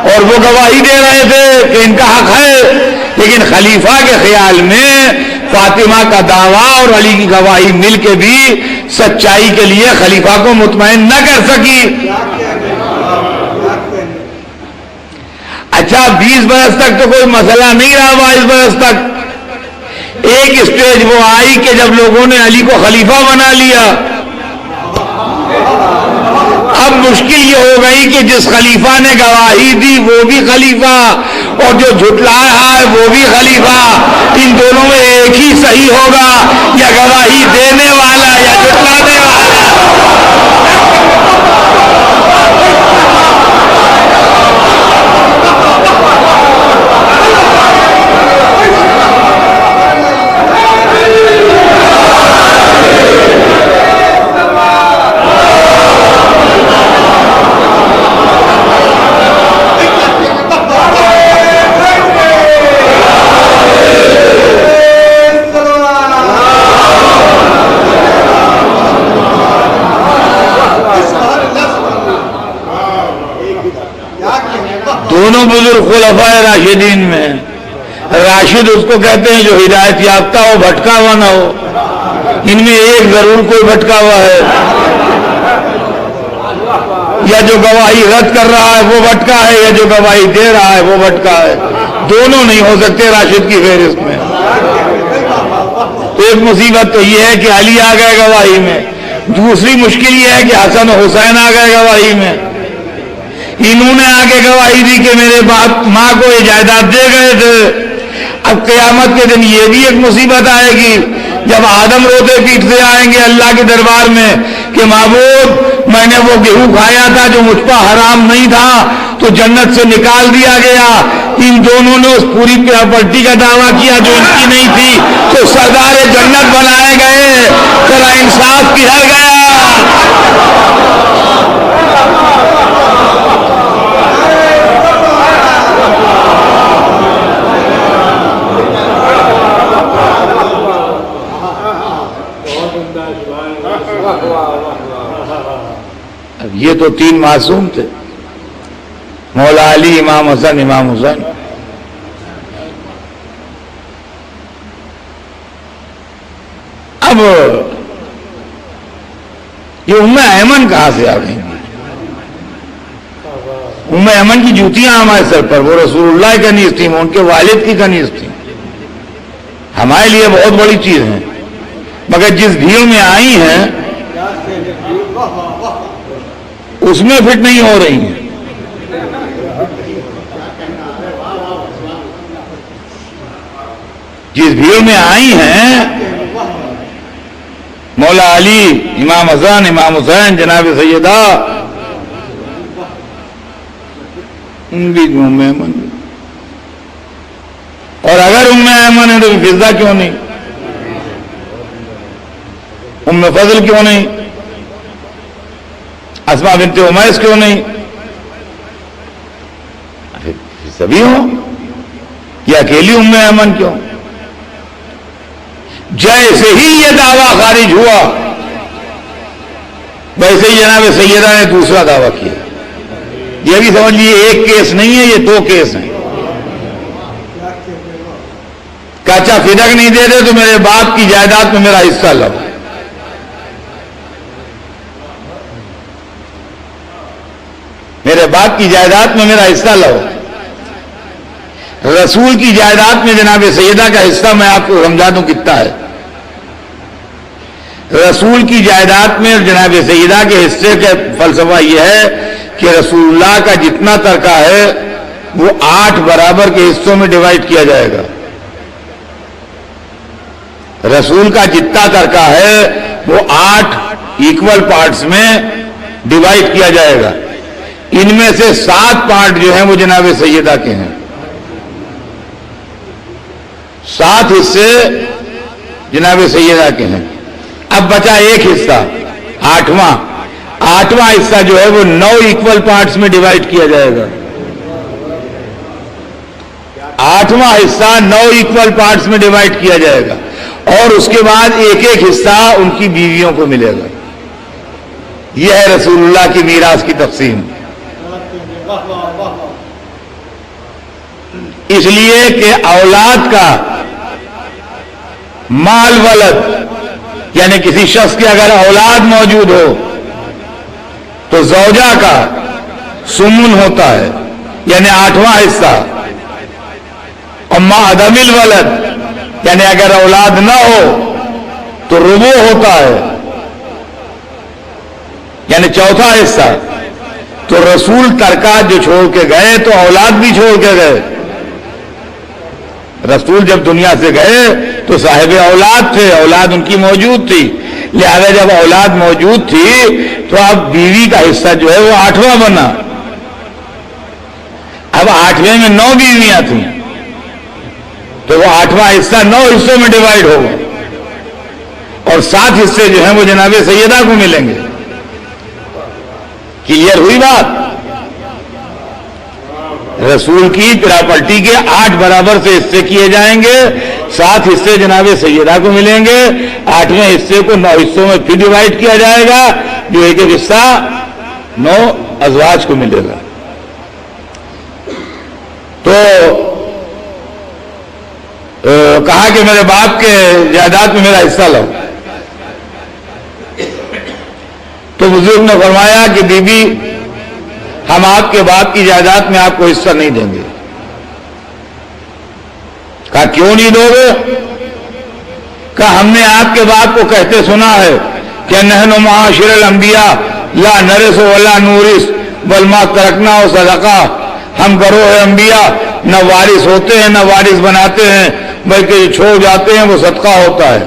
اور وہ گواہی دے رہے تھے کہ ان کا حق ہے, لیکن خلیفہ کے خیال میں فاطمہ کا دعویٰ اور علی کی گواہی مل کے بھی سچائی کے لیے خلیفہ کو مطمئن نہ کر سکی. اچھا 20 برس تک تو کوئی مسئلہ نہیں رہا, 22 برس تک ایک اسٹیج وہ آئی کہ جب لوگوں نے علی کو خلیفہ بنا لیا. اب مشکل یہ ہو گئی کہ جس خلیفہ نے گواہی دی وہ بھی خلیفہ اور جو جھٹلایا ہے وہ بھی خلیفہ, ان دونوں میں ایک ہی صحیح ہوگا, یا گواہی دینے والا یا جھٹلانے والا. دونوں بزرگ خلفائے راشدین میں, راشد اس کو کہتے ہیں جو ہدایت یافتہ ہو, بھٹکا ہوا نہ ہو. ان میں ایک ضرور کوئی بھٹکا ہوا ہے, یا جو گواہی رد کر رہا ہے وہ بھٹکا ہے, یا جو گواہی دے رہا ہے وہ بھٹکا ہے. دونوں نہیں ہو سکتے راشد کی فہرست میں. ایک مصیبت تو یہ ہے کہ علی آ گئے گواہی میں, دوسری مشکل یہ ہے کہ حسن و حسین آ گئے گواہی میں. انہوں نے آگے گواہی دی کہ میرے باپ ماں کو یہ جائیداد دے گئے تھے. اب قیامت کے دن یہ بھی ایک مصیبت آئے گی جب آدم روتے پیٹتے آئیں گے اللہ کے دربار میں کہ معبود میں نے وہ گیہوں کھایا تھا جو مجھ پر حرام نہیں تھا تو جنت سے نکال دیا گیا. ان دونوں نے اس پوری پراپرٹی کا دعویٰ کیا جو ان کی نہیں تھی تو سردار جنت بنائے گئے. ذرا انصاف کدھر گیا؟ اب یہ تو تین معصوم تھے، مولا علی، امام حسن، امام حسین. اب یہ ام ایمن کہاں سے آ گئی؟ ام ایمن کی جوتیاں ہمارے سر پر، وہ رسول اللہ کی کنیز تھی، وہ ان کے والد کی کنیز تھی. ہمارے لیے بہت بڑی چیز ہے، مگر جس بھیڑ میں آئی ہیں اس میں فٹ نہیں ہو رہی ہیں. جس بھیڑ میں آئی ہیں مولا علی، امام حسن، امام حسین، جناب سیدہ، ان بھی ام ایمن. اور اگر ام ایمن ہے تو فضہ کیوں نہیں؟ ام فضل کیوں نہیں؟ اسماء بنت امیس کیوں نہیں؟ سبھی ہوں، یہ اکیلی ام ایمن کیوں؟ جیسے ہی یہ دعویٰ خارج ہوا ویسے ہی جناب سیدہ نے دوسرا دعویٰ کیا. یہ بھی سمجھ لیے ایک کیس نہیں ہے، یہ دو کیس ہیں. کچا فدق نہیں دے دے تو میرے باپ کی جائیداد میں میرا حصہ لو. میرے باپ کی جائیداد میں میرا حصہ لو. رسول کی جائیداد میں جناب سیدہ کا حصہ میں آپ کو سمجھا دوں کتنا ہے. رسول کی جائیداد میں جناب سیدہ کے حصے کا فلسفہ یہ ہے کہ رسول اللہ کا جتنا ترکہ ہے وہ 8 برابر کے حصوں میں ڈیوائڈ کیا جائے گا. رسول کا جتنا ترکہ ہے وہ 8 ایکول پارٹس میں ڈیوائڈ کیا جائے گا. ان میں سے 7 پارٹ جو ہیں وہ جناب سیدہ کے ہیں. 7 حصے جناب سیدہ کے ہیں. اب بچا ایک حصہ، 8واں حصہ جو ہے وہ 9 ایکول پارٹس میں ڈیوائڈ کیا جائے گا. 8واں حصہ 9 ایکول پارٹس میں ڈیوائڈ کیا جائے گا اور اس کے بعد ایک ایک حصہ ان کی بیویوں کو ملے گا. یہ ہے رسول اللہ کی میراث کی تقسیم. اس لیے کہ اولاد کا مال ولد، یعنی کسی شخص کی اگر اولاد موجود ہو تو زوجہ کا سمن ہوتا ہے، یعنی 8واں حصہ. اور ما عدم الولد، یعنی اگر اولاد نہ ہو تو ربع ہوتا ہے، یعنی 4تھا حصہ. تو رسول ترکہ جو چھوڑ کے گئے تو اولاد بھی چھوڑ کے گئے. رسول جب دنیا سے گئے تو صاحب اولاد تھے، اولاد ان کی موجود تھی. لہذا جب اولاد موجود تھی تو اب بیوی کا حصہ جو ہے وہ 8واں بنا. اب 8ویں میں 9 بیویاں تھیں تو وہ 8واں حصہ 9 حصوں میں ڈیوائڈ ہوگا اور 7 حصے جو ہیں وہ جناب سیدہ کو ملیں گے. کلیئر ہوئی بات؟ رسول کی پراپرٹی کے 8 برابر سے حصے کیے جائیں گے، 7 حصے جناب سیدہ کو ملیں گے. 8ویں حصے کو 9 حصوں میں پھر ڈیوائڈ کیا جائے گا جو ایک ایک حصہ 9 ازواج کو ملے گا. تو کہا کہ میرے باپ کے جائیداد میں میرا حصہ لو. تو بزرگ نے فرمایا کہ بی بی ہم آپ کے باپ کی جائیداد میں آپ کو حصہ نہیں دیں گے. کہا کیوں نہیں دو گے؟ کہا ہم نے آپ کے باپ کو کہتے سنا ہے کہ نحن معاشر الانبیاء لا نرث ولا نورث بل ما ترکنا صدقہ. ہم گروہ انبیاء نہ وارث ہوتے ہیں نہ وارث بناتے ہیں بلکہ جو چھوڑ جاتے ہیں وہ صدقہ ہوتا ہے.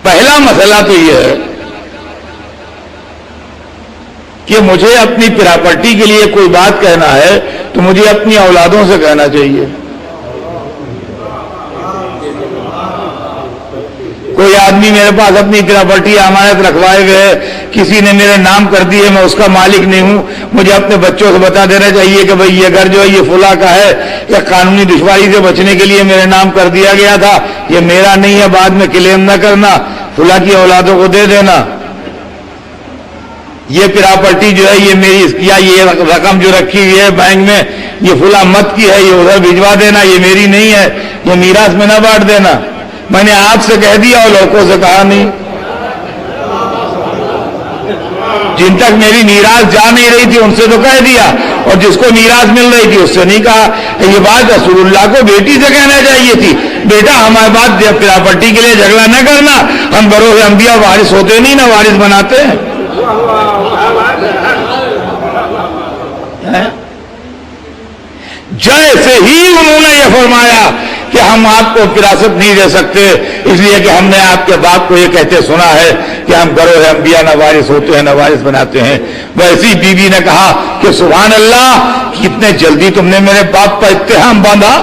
پہلا میرا مسئلہ تو یہ ہے کہ مجھے اپنی پراپرٹی کے لیے کوئی بات کہنا ہے تو مجھے اپنی اولادوں سے کہنا چاہیے. کوئی آدمی میرے پاس اپنی پراپرٹی امانت رکھوائے ہوئے کسی نے میرے نام کر دی ہے, میں اس کا مالک نہیں ہوں, مجھے اپنے بچوں سے بتا دینا چاہیے کہ بھئی یہ گھر جو ہے یہ فلاں کا ہے, یا قانونی دشواری سے بچنے کے لیے میرے نام کر دیا گیا تھا, یہ میرا نہیں ہے, بعد میں کلیم نہ کرنا, فلاں کی اولادوں کو دے دینا. یہ پراپرٹی جو ہے یہ میری, یا یہ رقم جو رکھی ہوئی ہے بینک میں یہ فلاں مت کی ہے, یہ ادھر بھجوا دینا, یہ میری نہیں ہے, یہ میراث میں نہ بانٹ دینا. میں نے آپ سے کہہ دیا اور لڑکوں سے کہا نہیں. جن تک میری میراث جا نہیں رہی تھی ان سے تو کہہ دیا, اور جس کو میراث مل رہی تھی اس سے نہیں کہا. یہ بات رسول اللہ کو بیٹی سے کہنا چاہیے تھی, بیٹا ہمارے بات پراپرٹی کے لیے جھگڑا نہ کرنا, ہم بروز انبیاء وارث ہوتے نہیں نہ وارث بناتے ہیں. جیسے ہی انہوں نے یہ فرمایا کہ ہم آپ کو وراثت نہیں دے سکتے اس لیے کہ ہم نے آپ کے باپ کو یہ کہتے سنا ہے کہ ہم گروہ انبیاء نہ وارث ہوتے ہیں نہ وارث بناتے ہیں, ویسی بیوی نے کہا کہ سبحان اللہ, کتنے جلدی تم نے میرے باپ کا اتہام باندھا.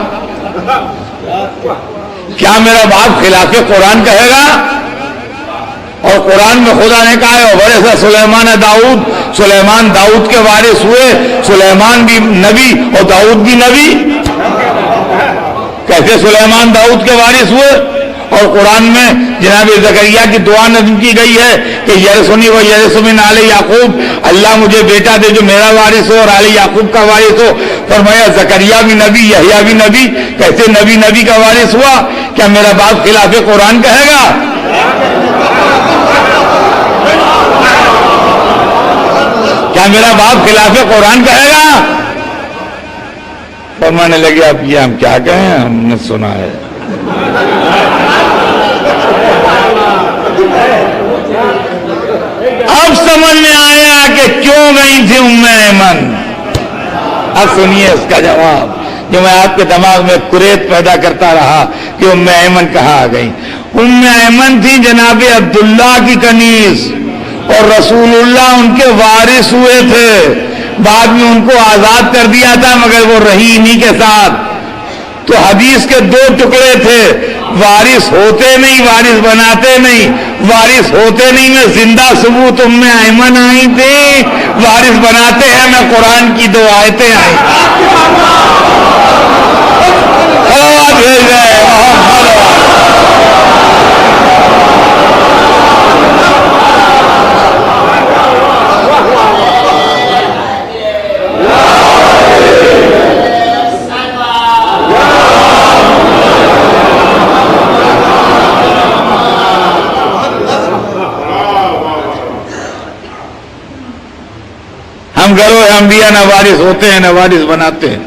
کیا میرا باپ خلاف قرآن کہے گا؟ اور قرآن میں خدا نے کہا ہے ورثہ سلیمان داؤد, سلیمان داؤد کے وارث ہوئے, سلیمان بھی نبی اور داؤد بھی نبی. کیسے سلیمان داؤد کے وارث ہوئے؟ اور قرآن میں جناب زکریا کی دعا نظم کی گئی ہے کہ یرثنی و یرث من آل یعقوب, اللہ مجھے بیٹا دے جو میرا وارث ہو اور آل یعقوب کا وارث ہو. فرمایا زکریا بھی نبی, یحییٰ بھی نبی, کیسے نبی نبی کا وارث ہوا؟ کیا میرا باپ خلاف قرآن کہے گا؟ کیا میرا باپ خلاف قرآن کہے گا؟ فرمانے لگے اب یہ ہم کیا کہیں, ہم نے سنا ہے. اب سمجھ میں آیا کہ کیوں گئی تھی ام ایمن. اب سنیے اس کا جواب جو میں آپ کے دماغ میں کریت پیدا کرتا رہا کہ ام ایمن کہاں آ گئی. ام ایمن تھی جناب عبداللہ کی کنیز, اور رسول اللہ ان کے وارث ہوئے تھے. بعد میں ان کو آزاد کر دیا تھا مگر وہ رہی انہی کے ساتھ. تو حدیث کے دو ٹکڑے تھے, وارث ہوتے نہیں وارث بناتے نہیں. وارث ہوتے نہیں میں زندہ ثبوت ام ایمن آئی تھی, وارث بناتے ہیں میں قرآن کی دو آیتیں آئی. ہم گروہ انبیاء نہ وارث ہوتے ہیں نہ وارث بناتے ہیں,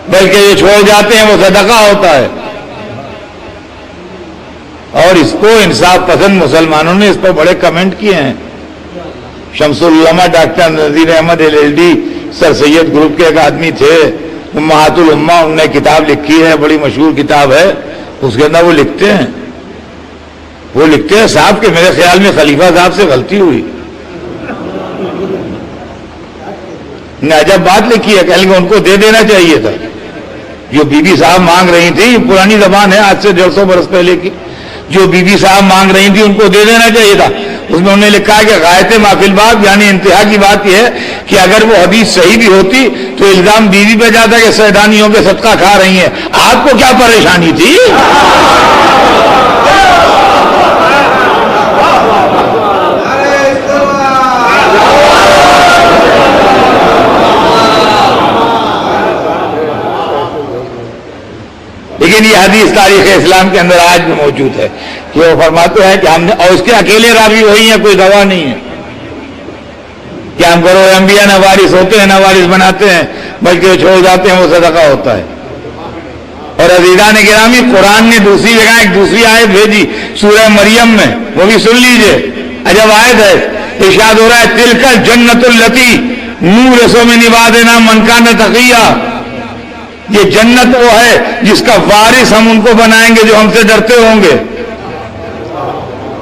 بلکہ یہ چھوڑ جاتے ہیں وہ صدقہ ہوتا ہے. اور اس کو انصاف پسند مسلمانوں نے اس پر بڑے کمنٹ کیے ہیں. شمس العلماء ڈاکٹر نذیر احمد LLD سر سید گروپ کے ایک آدمی تھے, امہات الامہ, انہوں نے کتاب لکھی ہے, بڑی مشہور کتاب ہے. اس کے اندر وہ لکھتے ہیں صاحب کہ میرے خیال میں خلیفہ صاحب سے غلطی ہوئی. عجب بات لکھی ہے, کہیں گے ان کو دے دینا چاہیے تھا. جو بی بی صاحب مانگ رہی تھی, پرانی زبان ہے آج سے 150 برس پہلے کی, جو بی بی صاحب مانگ رہی تھی ان کو دے دینا چاہیے تھا. اس میں انہوں نے لکھا ہے کہ غایت ما فی الباب, یعنی انتہا کی بات یہ ہے کہ اگر وہ حدیث صحیح بھی ہوتی تو الزام بیوی پہ جاتا کہ سیدانیوں کے صدقہ کھا رہی ہیں. آپ کو کیا پریشانی تھی؟ لیکن یہ حدیث تاریخ اسلام کے اندر آج بھی موجود ہے کہ وہ فرماتے ہیں کہ ہم نے, اور اس کے اکیلے راوی وہی ہیں, کوئی گواہ نہیں ہے, کہ ہم گروہ انبیاء نہ وارث ہوتے ہیں نہ وارث بناتے ہیں, بلکہ چھوڑ جاتے ہیں وہ صدقہ ہوتا ہے. اور عزیزان گرامی, قرآن نے دوسری جگہ ایک دوسری آیت بھیجی سورہ مریم میں, وہ بھی سن لیجئے, عجب آیت ہے. ارشاد ہو رہا ہے تلک الجنت التی نورث من عبادنا من کان تقیا, یہ جنت وہ ہے جس کا وارث ہم ان کو بنائیں گے جو ہم سے ڈرتے ہوں گے.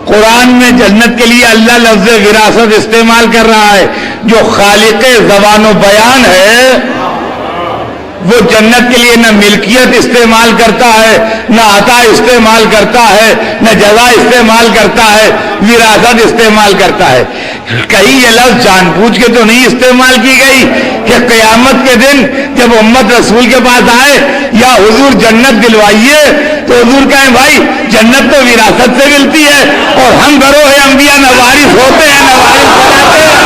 قرآن میں جنت کے لیے اللہ لفظ وراثت استعمال کر رہا ہے. جو خالق زبان و بیان ہے وہ جنت کے لیے نہ ملکیت استعمال کرتا ہے، نہ عطا استعمال کرتا ہے، نہ جزا استعمال کرتا ہے، وراثت استعمال کرتا ہے. کہیں یہ لفظ جان بوجھ کے تو نہیں استعمال کی گئی کہ قیامت کے دن جب امت رسول کے پاس آئے یا حضور جنت دلوائیے تو حضور کہیں بھائی جنت تو وراثت سے ملتی ہے اور ہم گروہ انبیاء نہ وارث ہوتے ہیں نہ وارث بناتے ہیں.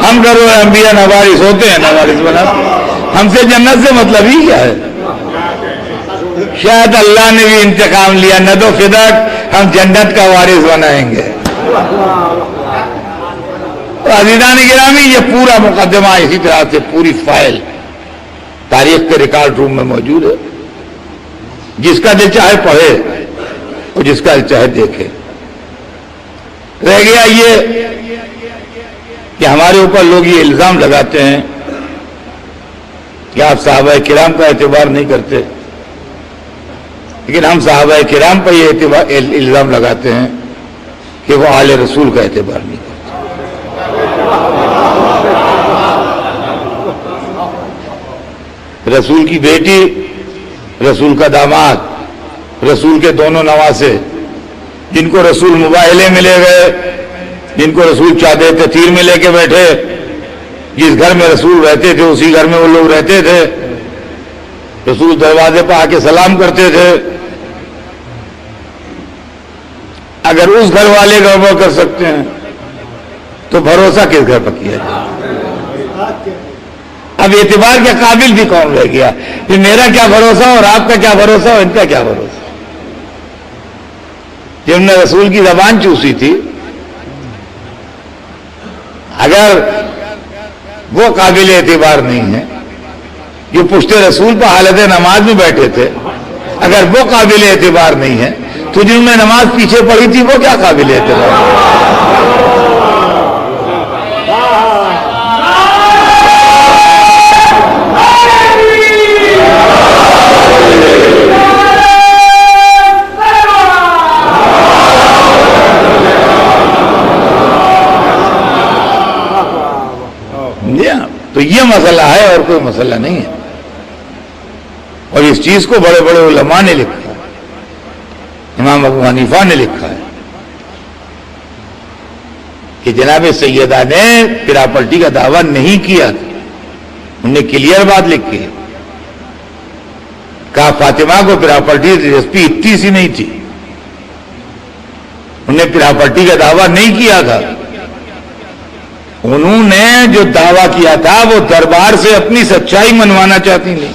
ہم گروہ انبیاء نہ وارث ہوتے ہیں نہ وارث بناتے ہیں. ہم سے جنت سے مطلب ہی کیا ہے؟ شاید اللہ نے بھی انتقام لیا، نہ تو فدق ہم جنت کا وارث بنائیں گے. عزیزان گرامی یہ پورا مقدمہ اسی طرح سے پوری فائل تاریخ کے ریکارڈ روم میں موجود ہے. جس کا دل چاہے پڑھے اور جس کا دل چاہے دیکھے. رہ گیا یہ کہ ہمارے اوپر لوگ یہ الزام لگاتے ہیں کہ آپ صحابہ کرام کا اعتبار نہیں کرتے، لیکن ہم صحابہ کرام پر یہ الزام لگاتے ہیں کہ وہ آل رسول کا اعتبار نہیں کرتے. رسول کی بیٹی، رسول کا داماد، رسول کے دونوں نواسے، جن کو رسول مباہلے میں لے گئے، جن کو رسول چادر تطہیر میں لے کے بیٹھے، جس گھر میں رسول رہتے تھے اسی گھر میں وہ لوگ رہتے تھے، رسول دروازے پہ آ کے سلام کرتے تھے. اگر اس گھر والے گڑبڑ کر سکتے ہیں تو بھروسہ کس گھر پر کیا جائے؟ اب اعتبار کے قابل بھی کون رہ گیا؟ کہ میرا کیا بھروسہ اور آپ کا کیا بھروسہ اور ان کا کیا بھروسہ؟ جن نے رسول کی زبان چوسی تھی، اگر وہ قابل اعتبار نہیں ہے، جو پشت رسول پر حالت نماز میں بیٹھے تھے، اگر وہ قابل اعتبار نہیں ہے تو جنہوں نے نماز پیچھے پڑھی تھی وہ کیا قابل اعتبار ہے؟ تو یہ مسئلہ ہے اور کوئی مسئلہ نہیں ہے. اور اس چیز کو بڑے بڑے علماء نے لکھا ہے. امام ابو حنیفہ نے لکھا ہے کہ جناب سیدہ نے پراپرٹی کا دعویٰ نہیں کیا. انہوں نے کلیئر بات لکھی ہے. کہا فاطمہ کو پراپرٹی دلچسپی اتنی سی نہیں تھی، انہوں نے پراپرٹی کا دعویٰ نہیں کیا تھا. انہوں نے جو دعویٰ کیا تھا وہ دربار سے اپنی سچائی منوانا چاہتی تھی.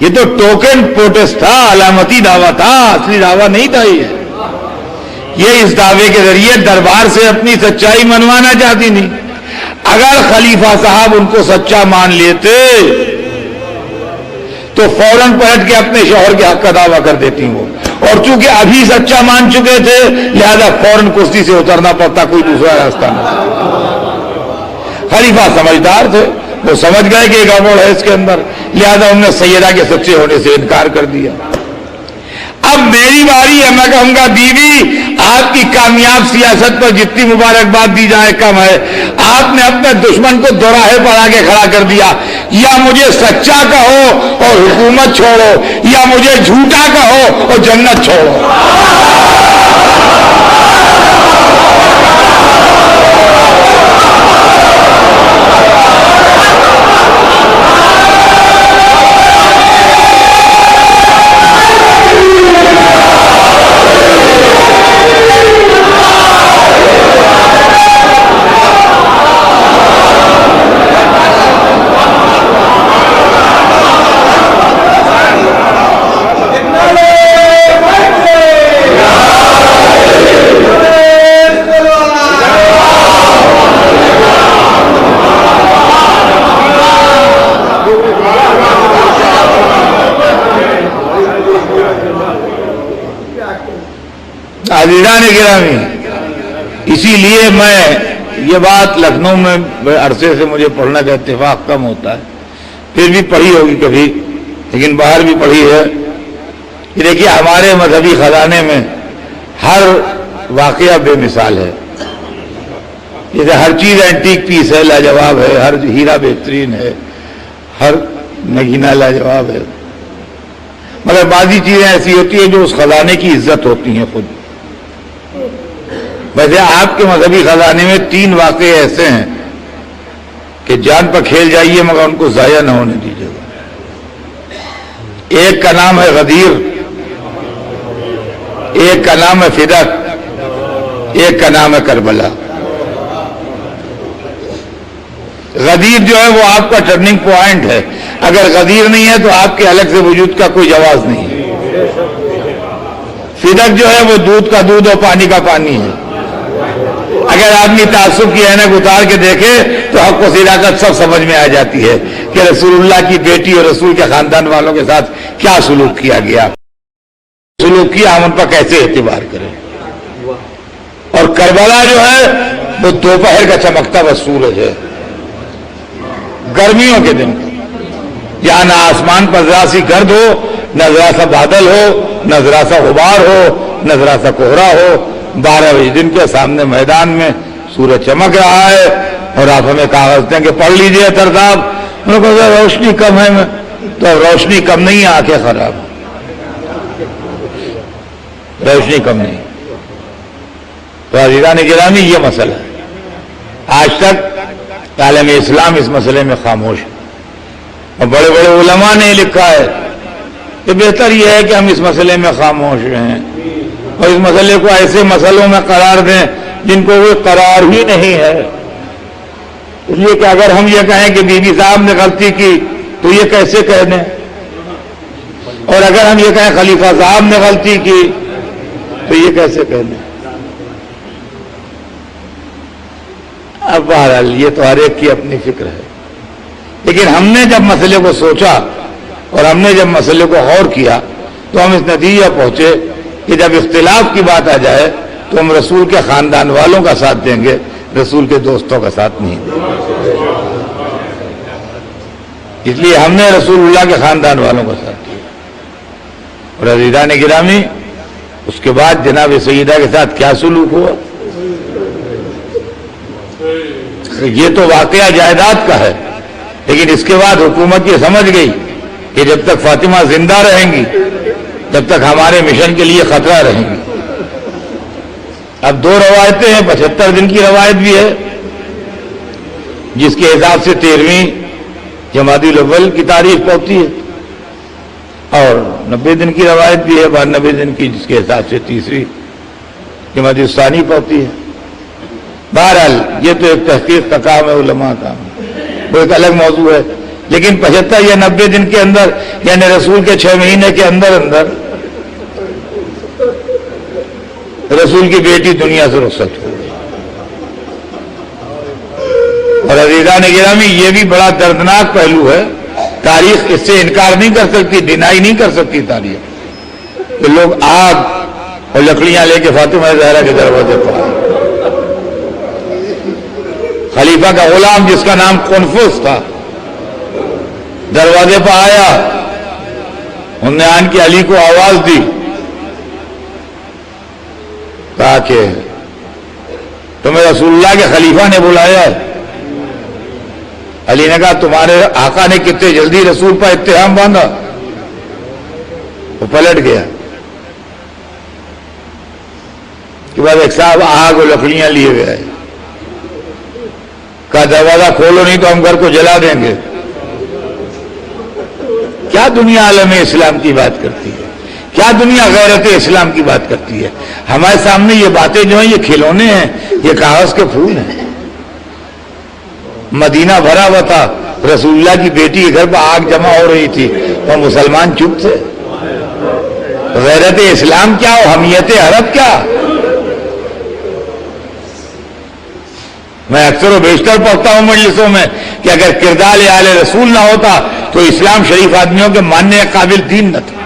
یہ تو ٹوکن پروٹیسٹ تھا، علامتی دعویٰ تھا، اصلی دعویٰ نہیں تھا. یہ اس دعوے کے ذریعے دربار سے اپنی سچائی منوانا چاہتی تھی. اگر خلیفہ صاحب ان کو سچا مان لیتے تو فوراً پلٹ کے اپنے شوہر کے حق کا دعویٰ کر دیتی وہ، اور چونکہ ابھی سچا مان چکے تھے لہذا فوراً کشتی سے اترنا پڑتا، کوئی دوسرا راستہ نہیں. خلیفہ سمجھدار تھے، وہ سمجھ گئے کہ ایک گڑبڑ ہے اس کے اندر، لہذا انہوں نے سیدہ کے سچے ہونے سے انکار کر دیا. اب میری باری ہے، میں کہوں گا بیوی آپ کی کامیاب سیاست پر جتنی مبارکباد دی جائے کم ہے. آپ نے اپنے دشمن کو دوراہے پر آگے کھڑا کر دیا. یا مجھے سچا کہو اور حکومت چھوڑو، یا مجھے جھوٹا کہو اور جنت چھوڑو. عزیزان گرامی، اسی لیے میں یہ بات لکھنؤ میں عرصے سے مجھے پڑھنے کا اتفاق کم ہوتا ہے، پھر بھی پڑھی ہوگی کبھی، لیکن باہر بھی پڑھی ہے کہ دیکھیے ہمارے مذہبی خزانے میں ہر واقعہ بے مثال ہے. جیسے ہر چیز اینٹیک پیس ہے، لاجواب ہے، ہر ہیرا بہترین ہے، ہر نگینہ لاجواب ہے، مگر بعضی چیزیں ایسی ہوتی ہیں جو اس خزانے کی عزت ہوتی ہیں خود. ویسے آپ کے مذہبی خزانے میں 3 واقعے ایسے ہیں کہ جان پر کھیل جائیے مگر ان کو ضائع نہ ہونے دیجیے گا. ایک کا نام ہے غدیر، ایک کا نام ہے فدق، ایک کا نام ہے کربلا. غدیر جو ہے وہ آپ کا ٹرننگ پوائنٹ ہے. اگر غدیر نہیں ہے تو آپ کے الگ سے وجود کا کوئی جواز نہیں ہے. فدق جو ہے وہ دودھ کا دودھ اور پانی کا پانی ہے. اگر آدمی تعصب کی عینک اتار کے دیکھے تو حق و صداقت سب سمجھ میں آ جاتی ہے کہ رسول اللہ کی بیٹی اور رسول کے خاندان والوں کے ساتھ کیا سلوک کیا گیا، سلوک کیا ہم ان پر کیسے اعتبار کریں. اور کربلا جو ہے وہ دوپہر کا چمکتا ہوا سورج ہے، گرمیوں کے دن، جہاں نہ آسمان پر ذرا سی گرد ہو، نہ ذرا سا بادل ہو، نہ ذرا سا غبار ہو، نہ ذرا سا کوہرا ہو. 12 بجے دن کے سامنے میدان میں سورج چمک رہا ہے اور آپ ہمیں کاغذ دیں کہ پڑھ لیجئے اطہر صاحب. انہوں نے کہا روشنی کم ہے. تو روشنی کم نہیں ہے، آنکھیں خراب، روشنی کم نہیں. تو عزیزان گرامی یہ مسئلہ ہے. آج تک عالم اسلام اس مسئلے میں خاموش ہے اور بڑے بڑے علماء نے لکھا ہے کہ بہتر یہ ہے کہ ہم اس مسئلے میں خاموش رہیں اور اس مسئلے کو ایسے مسئلوں میں قرار دیں جن کو وہ قرار ہی نہیں ہے. اس لیے کہ اگر ہم یہ کہیں کہ بی بی صاحب نے غلطی کی تو یہ کیسے کہہ دیں، اور اگر ہم یہ کہیں خلیفہ صاحب نے غلطی کی تو یہ کیسے کہہ دیں. اب بہرحال یہ تو ہر ایک کی اپنی فکر ہے، لیکن ہم نے جب مسئلے کو سوچا اور ہم نے جب مسئلے کو غور کیا تو ہم اس نتیجہ پہنچے کہ جب اختلاف کی بات آ جائے تو ہم رسول کے خاندان والوں کا ساتھ دیں گے، رسول کے دوستوں کا ساتھ نہیں دیں گے. اس لیے ہم نے رسول اللہ کے خاندان والوں کا ساتھ دیا. اور عزیزان گرامی، اس کے بعد جناب سیدہ کے ساتھ کیا سلوک ہوا، یہ تو واقعہ جائیداد کا ہے، لیکن اس کے بعد حکومت یہ سمجھ گئی کہ جب تک فاطمہ زندہ رہیں گی جب تک ہمارے مشن کے لیے خطرہ رہیں گی. اب 2 روایتیں ہیں. 75 دن کی روایت بھی ہے جس کے حساب سے 13ویں جمادی الاول کی تاریخ پہنچتی ہے، اور 90 دن کی روایت بھی ہے 92 دن کی جس کے حساب سے 30ویں جمادی الثانی پہنچتی ہے. بہرحال یہ تو ایک تحقیق کا کام ہے، علماء کا وہ ایک الگ موضوع ہے. لیکن 75 یا 90 دن کے اندر یعنی رسول کے 6 مہینے کے اندر اندر رسول کی بیٹی دنیا سے رخصت ہو گئی. اور عزیزان گرامی یہ بھی بڑا دردناک پہلو ہے. تاریخ اس سے انکار نہیں کر سکتی، ڈینائی نہیں کر سکتی تاریخ کہ لوگ آگ اور لکڑیاں لے کے فاطمہ زہرا کے دروازے پر آئے. خلیفہ کا غلام جس کا نام قنفذ تھا دروازے پر آیا، انہوں نے آن کے علی کو آواز دی، کہا کہ تمہیں رسول اللہ کے خلیفہ نے بلایا ہے. علی نے کہا تمہارے آقا نے کتنے جلدی رسول پر اتہام باندھا. وہ پلٹ گیا کہ بعد ایک صاحب آگ اور لکڑیاں لیے ہوئے آئے، کہا دروازہ کھولو نہیں تو ہم گھر کو جلا دیں گے. کیا دنیا عالم اسلام کی بات کرتی ہے، کیا دنیا غیرت اسلام کی بات کرتی ہے. ہمارے سامنے یہ باتیں جو ہیں یہ کھلونے ہیں، یہ کاغذ کے پھول ہیں. مدینہ بھرا ہوا تھا، رسول اللہ کی بیٹی کے گھر پر آگ جمع ہو رہی تھی اور مسلمان چپ تھے. غیرت اسلام کیا اور حمیت عرب کیا. میں اکثر و بیشتر پڑھتا ہوں مجلسوں میں کہ اگر کردار آل رسول نہ ہوتا تو اسلام شریف آدمیوں کے ماننے قابل دین نہ تھا.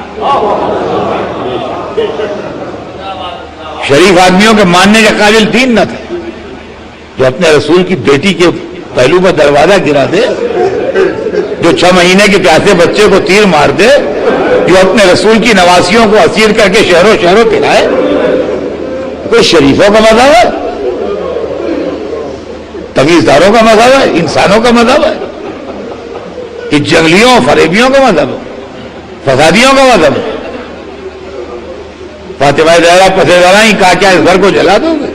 شریف آدمیوں کے ماننے کے قابل تین نہ تھے جو اپنے رسول کی بیٹی کے پہلو پر دروازہ گرا دے، جو 6 مہینے کے پیاسے بچے کو تیر مار دے، جو اپنے رسول کی نواسیوں کو اسیر کر کے شہروں شہروں پھرائے. کوئی شریفوں کا مذہب ہے؟ تمیزداروں کا مذہب ہے؟ انسانوں کا مذہب ہے؟ کہ جنگلیوں فریبیوں کا مذہب ہے؟ فسادیوں کا مذہب ہے؟ فاطمہ زہرا پسیزرا ہی کہا کیا اس گھر کو جلا دو گے؟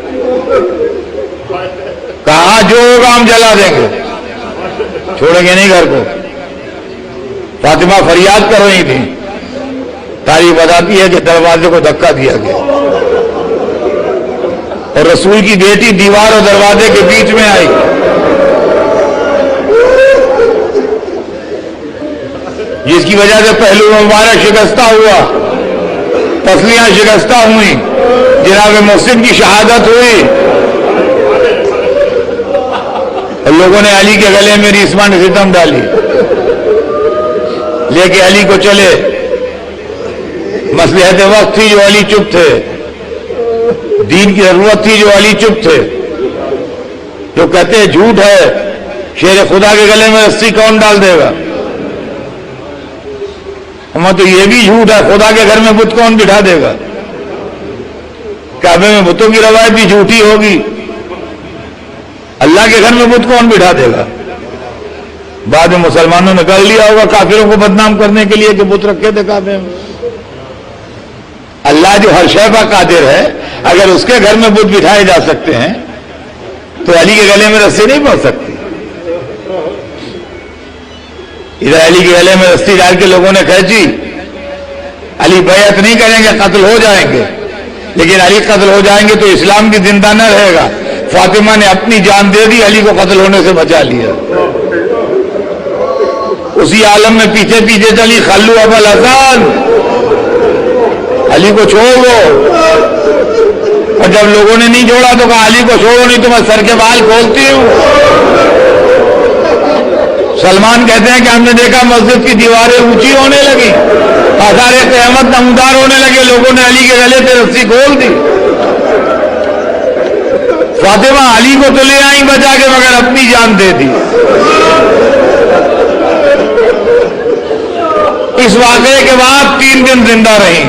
کہاں جو ہوگا ہم جلا دیں گے، چھوڑیں گے نہیں گھر کو. فاطمہ فریاد کر رہی تھی، تاریخ بتاتی ہے کہ دروازے کو دھکا دیا گیا اور رسول کی بیٹی دیوار اور دروازے کے بیچ میں آئی. جس کی وجہ سے پہلو مبارک شکستہ ہوا، پسلیاں شکستہ ہوئیں، جناب محسن کی شہادت ہوئی اور لوگوں نے علی کے گلے میں ریسمان ستم ڈالی. لے کے علی کو چلے، مصلحت وقت تھی جو علی چپ تھے، دین کی ضرورت تھی جو علی چپ تھے. جو کہتے ہیں جھوٹ ہے، شیر خدا کے گلے میں رسی کون ڈال دے گا؟ ہمیں تو یہ بھی جھوٹ ہے، خدا کے گھر میں بت کون بٹھا دے گا؟ کعبے میں بتوں کی روایت بھی جھوٹی ہوگی، اللہ کے گھر میں بت کون بٹھا دے گا؟ بعد میں مسلمانوں نے کر لیا ہوگا کافروں کو بدنام کرنے کے لیے کہ بت رکھے تھے کعبے میں. اللہ جو ہر شے پر قادر ہے، اگر اس کے گھر میں بت بٹھائے جا سکتے ہیں تو علی کے گلے میں رسی نہیں پہنچ سکتی. ادھر علی کے گلے میں رسی ڈال کے لوگوں نے کھینچی. علی بیعت نہیں کریں گے، قتل ہو جائیں گے، لیکن علی قتل ہو جائیں گے تو اسلام کی زندہ نہ رہے گا. فاطمہ نے اپنی جان دے دی، علی کو قتل ہونے سے بچا لیا. اسی عالم میں پیچھے پیچھے چلی، خلو ابا الحسن، علی کو چھوڑ دو. اور جب لوگوں نے نہیں چھوڑا تو کہا علی کو چھوڑو نہیں تو میں سر کے بال کھولتی ہوں. سلمان کہتے ہیں کہ ہم نے دیکھا مسجد کی دیواریں اونچی ہونے لگی، آثار قیامت نمودار ہونے لگے، لوگوں نے علی کے گلے سے رسی کھول دی. فاطمہ علی کو تو لے آئی بچا کے، مگر اپنی جان دے دی. اس واقعے کے بعد 3 دن زندہ رہی.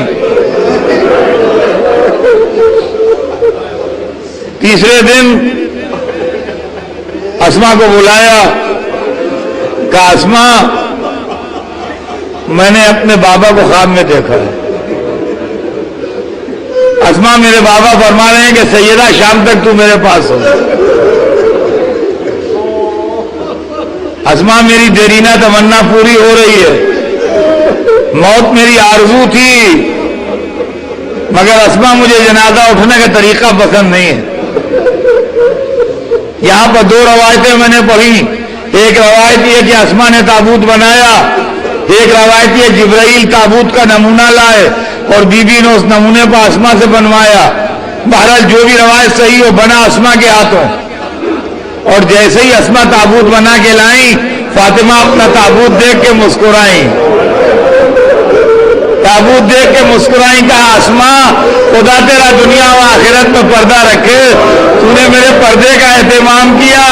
تیسرے دن اسما کو بلایا، کہا اسما میں نے اپنے بابا کو خواب میں دیکھا ہے. اسما میرے بابا فرما رہے ہیں کہ سیدہ شام تک تو میرے پاس ہو. اسما میری دیرینہ تمنا پوری ہو رہی ہے. موت میری آرزو تھی، مگر اسما مجھے جنازہ اٹھنے کا طریقہ پسند نہیں ہے. یہاں پر 2 روایتیں میں نے پڑھی. ایک روایت یہ کہ اسما نے تابوت بنایا، ایک روایت یہ جبرائیل تابوت کا نمونہ لائے اور بی بی نے اس نمونے پر اسما سے بنوایا. بہرحال جو بھی روایت صحیح ہو، بنا اسما کے ہاتھوں. اور جیسے ہی اسما تابوت بنا کے لائیں، فاطمہ اپنا تابوت دیکھ کے مسکرائیں. تابوت دیکھ کے مسکرائیں. کہا اسما خدا تیرا دنیا و آخرت میں پردہ رکھے، تو نے میرے پردے کا اہتمام کیا.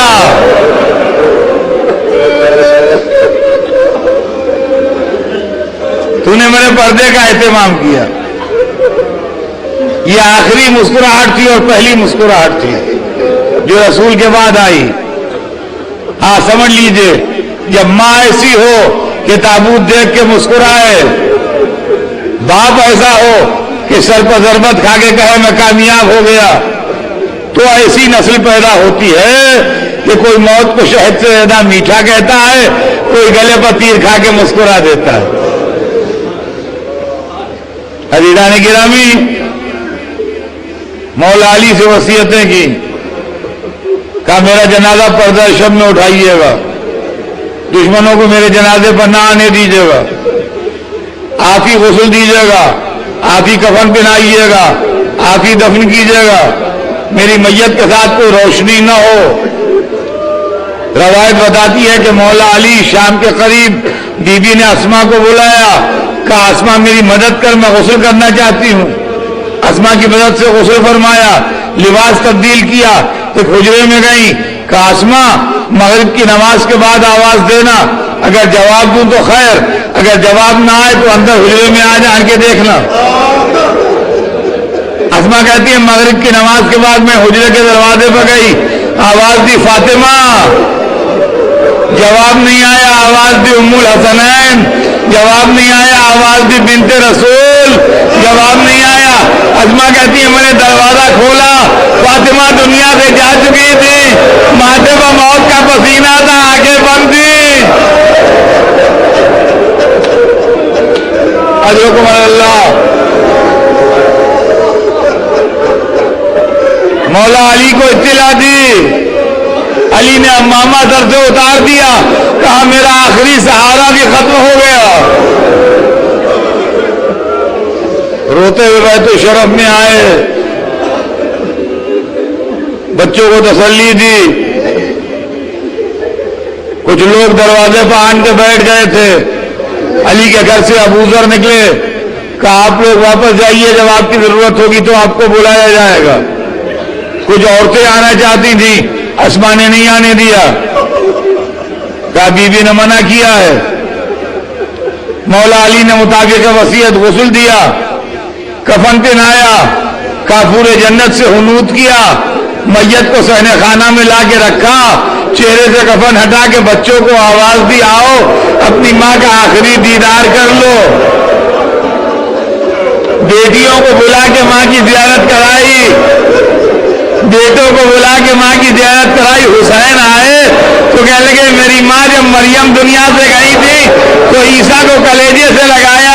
تو نے میرے پردے کا اہتمام کیا. یہ آخری مسکراہٹ تھی اور پہلی مسکراہٹ تھی جو رسول کے بعد آئی. ہاں سمجھ لیجئے، جب ماں ایسی ہو کہ تابوت دیکھ کے مسکرائے، باپ ایسا ہو کہ سر پر ضربت کھا کے کہے میں کامیاب ہو گیا، تو ایسی نسل پیدا ہوتی ہے کہ کوئی موت کو شہد سے زیادہ میٹھا کہتا ہے، کوئی گلے پر تیر کھا کے مسکرا دیتا ہے. عزیزان گرامی، مولا علی سے وصیتیں کی. کہا میرا جنازہ پردہ شب میں اٹھائیے گا، دشمنوں کو میرے جنازے پر نہ آنے دیجیے گا، آپ ہی غسل دیجیے گا، آپ ہی کفن پہنائیے گا، آپ ہی دفن کیجیے گا، میری میت کے ساتھ کوئی روشنی نہ ہو. روایت بتاتی ہے کہ مولا علی شام کے قریب بی بی نے اسما کو بلایا. کہا اسما میری مدد کر، میں غسل کرنا چاہتی ہوں. اسما کی مدد سے غسل فرمایا، لباس تبدیل کیا، ایک حجرے میں گئی، کہا اسما مغرب کی نماز کے بعد آواز دینا، اگر جواب دوں تو خیر، اگر جواب نہ آئے تو اندر حجرے میں آ جا کے دیکھنا۔ اسما کہتی ہے مغرب کی نماز کے بعد میں حجرے کے دروازے پر گئی، آواز دی فاطمہ، جواب نہیں آیا، آواز دی ام الحسنین، جواب نہیں آیا، آواز دی بنت رسول، جواب نہیں آیا۔ اسما کہتی ہے میں نے دروازہ کھولا، فاطمہ دنیا سے جا چکی تھی، ماتھے پر موت کا پسینہ تھا، آنکھیں بند تھی۔ اجرکم اللہ۔ مولا علی کو اطلاع دی، علی نے امامہ سر سے اتار دیا، کہا میرا آخری سہارا بھی ختم ہو گیا۔ روتے ہوئے بیت الشرف میں آئے، بچوں کو تسلی دی، کچھ لوگ دروازے پر آن کے بیٹھ گئے تھے۔ علی کے گھر سے ابو ذر نکلے، کہا آپ لوگ واپس جائیے، جب آپ کی ضرورت ہوگی تو آپ کو بلایا جائے گا۔ کچھ عورتیں آنا چاہتی تھیں، اسما نے نہیں آنے دیا، کہا بی بی نے منع کیا ہے۔ مولا علی نے مطابق وصیت غسل دیا، کفن پہنایا، کافور جنت سے حنوط کیا، میت کو صحن خانہ میں لا کے رکھا، چہرے سے کفن ہٹا کے بچوں کو آواز دی آؤ اپنی ماں کا آخری دیدار کر لو۔ بیٹیوں کو بلا کے ماں کی زیارت کرائی، بیٹوں کو بلا کے ماں کی زیارت کرائی۔ حسین آئے تو کہنے لگے میری ماں جب مریم دنیا سے گئی تھی تو عیسیٰ کو کلیجے سے لگایا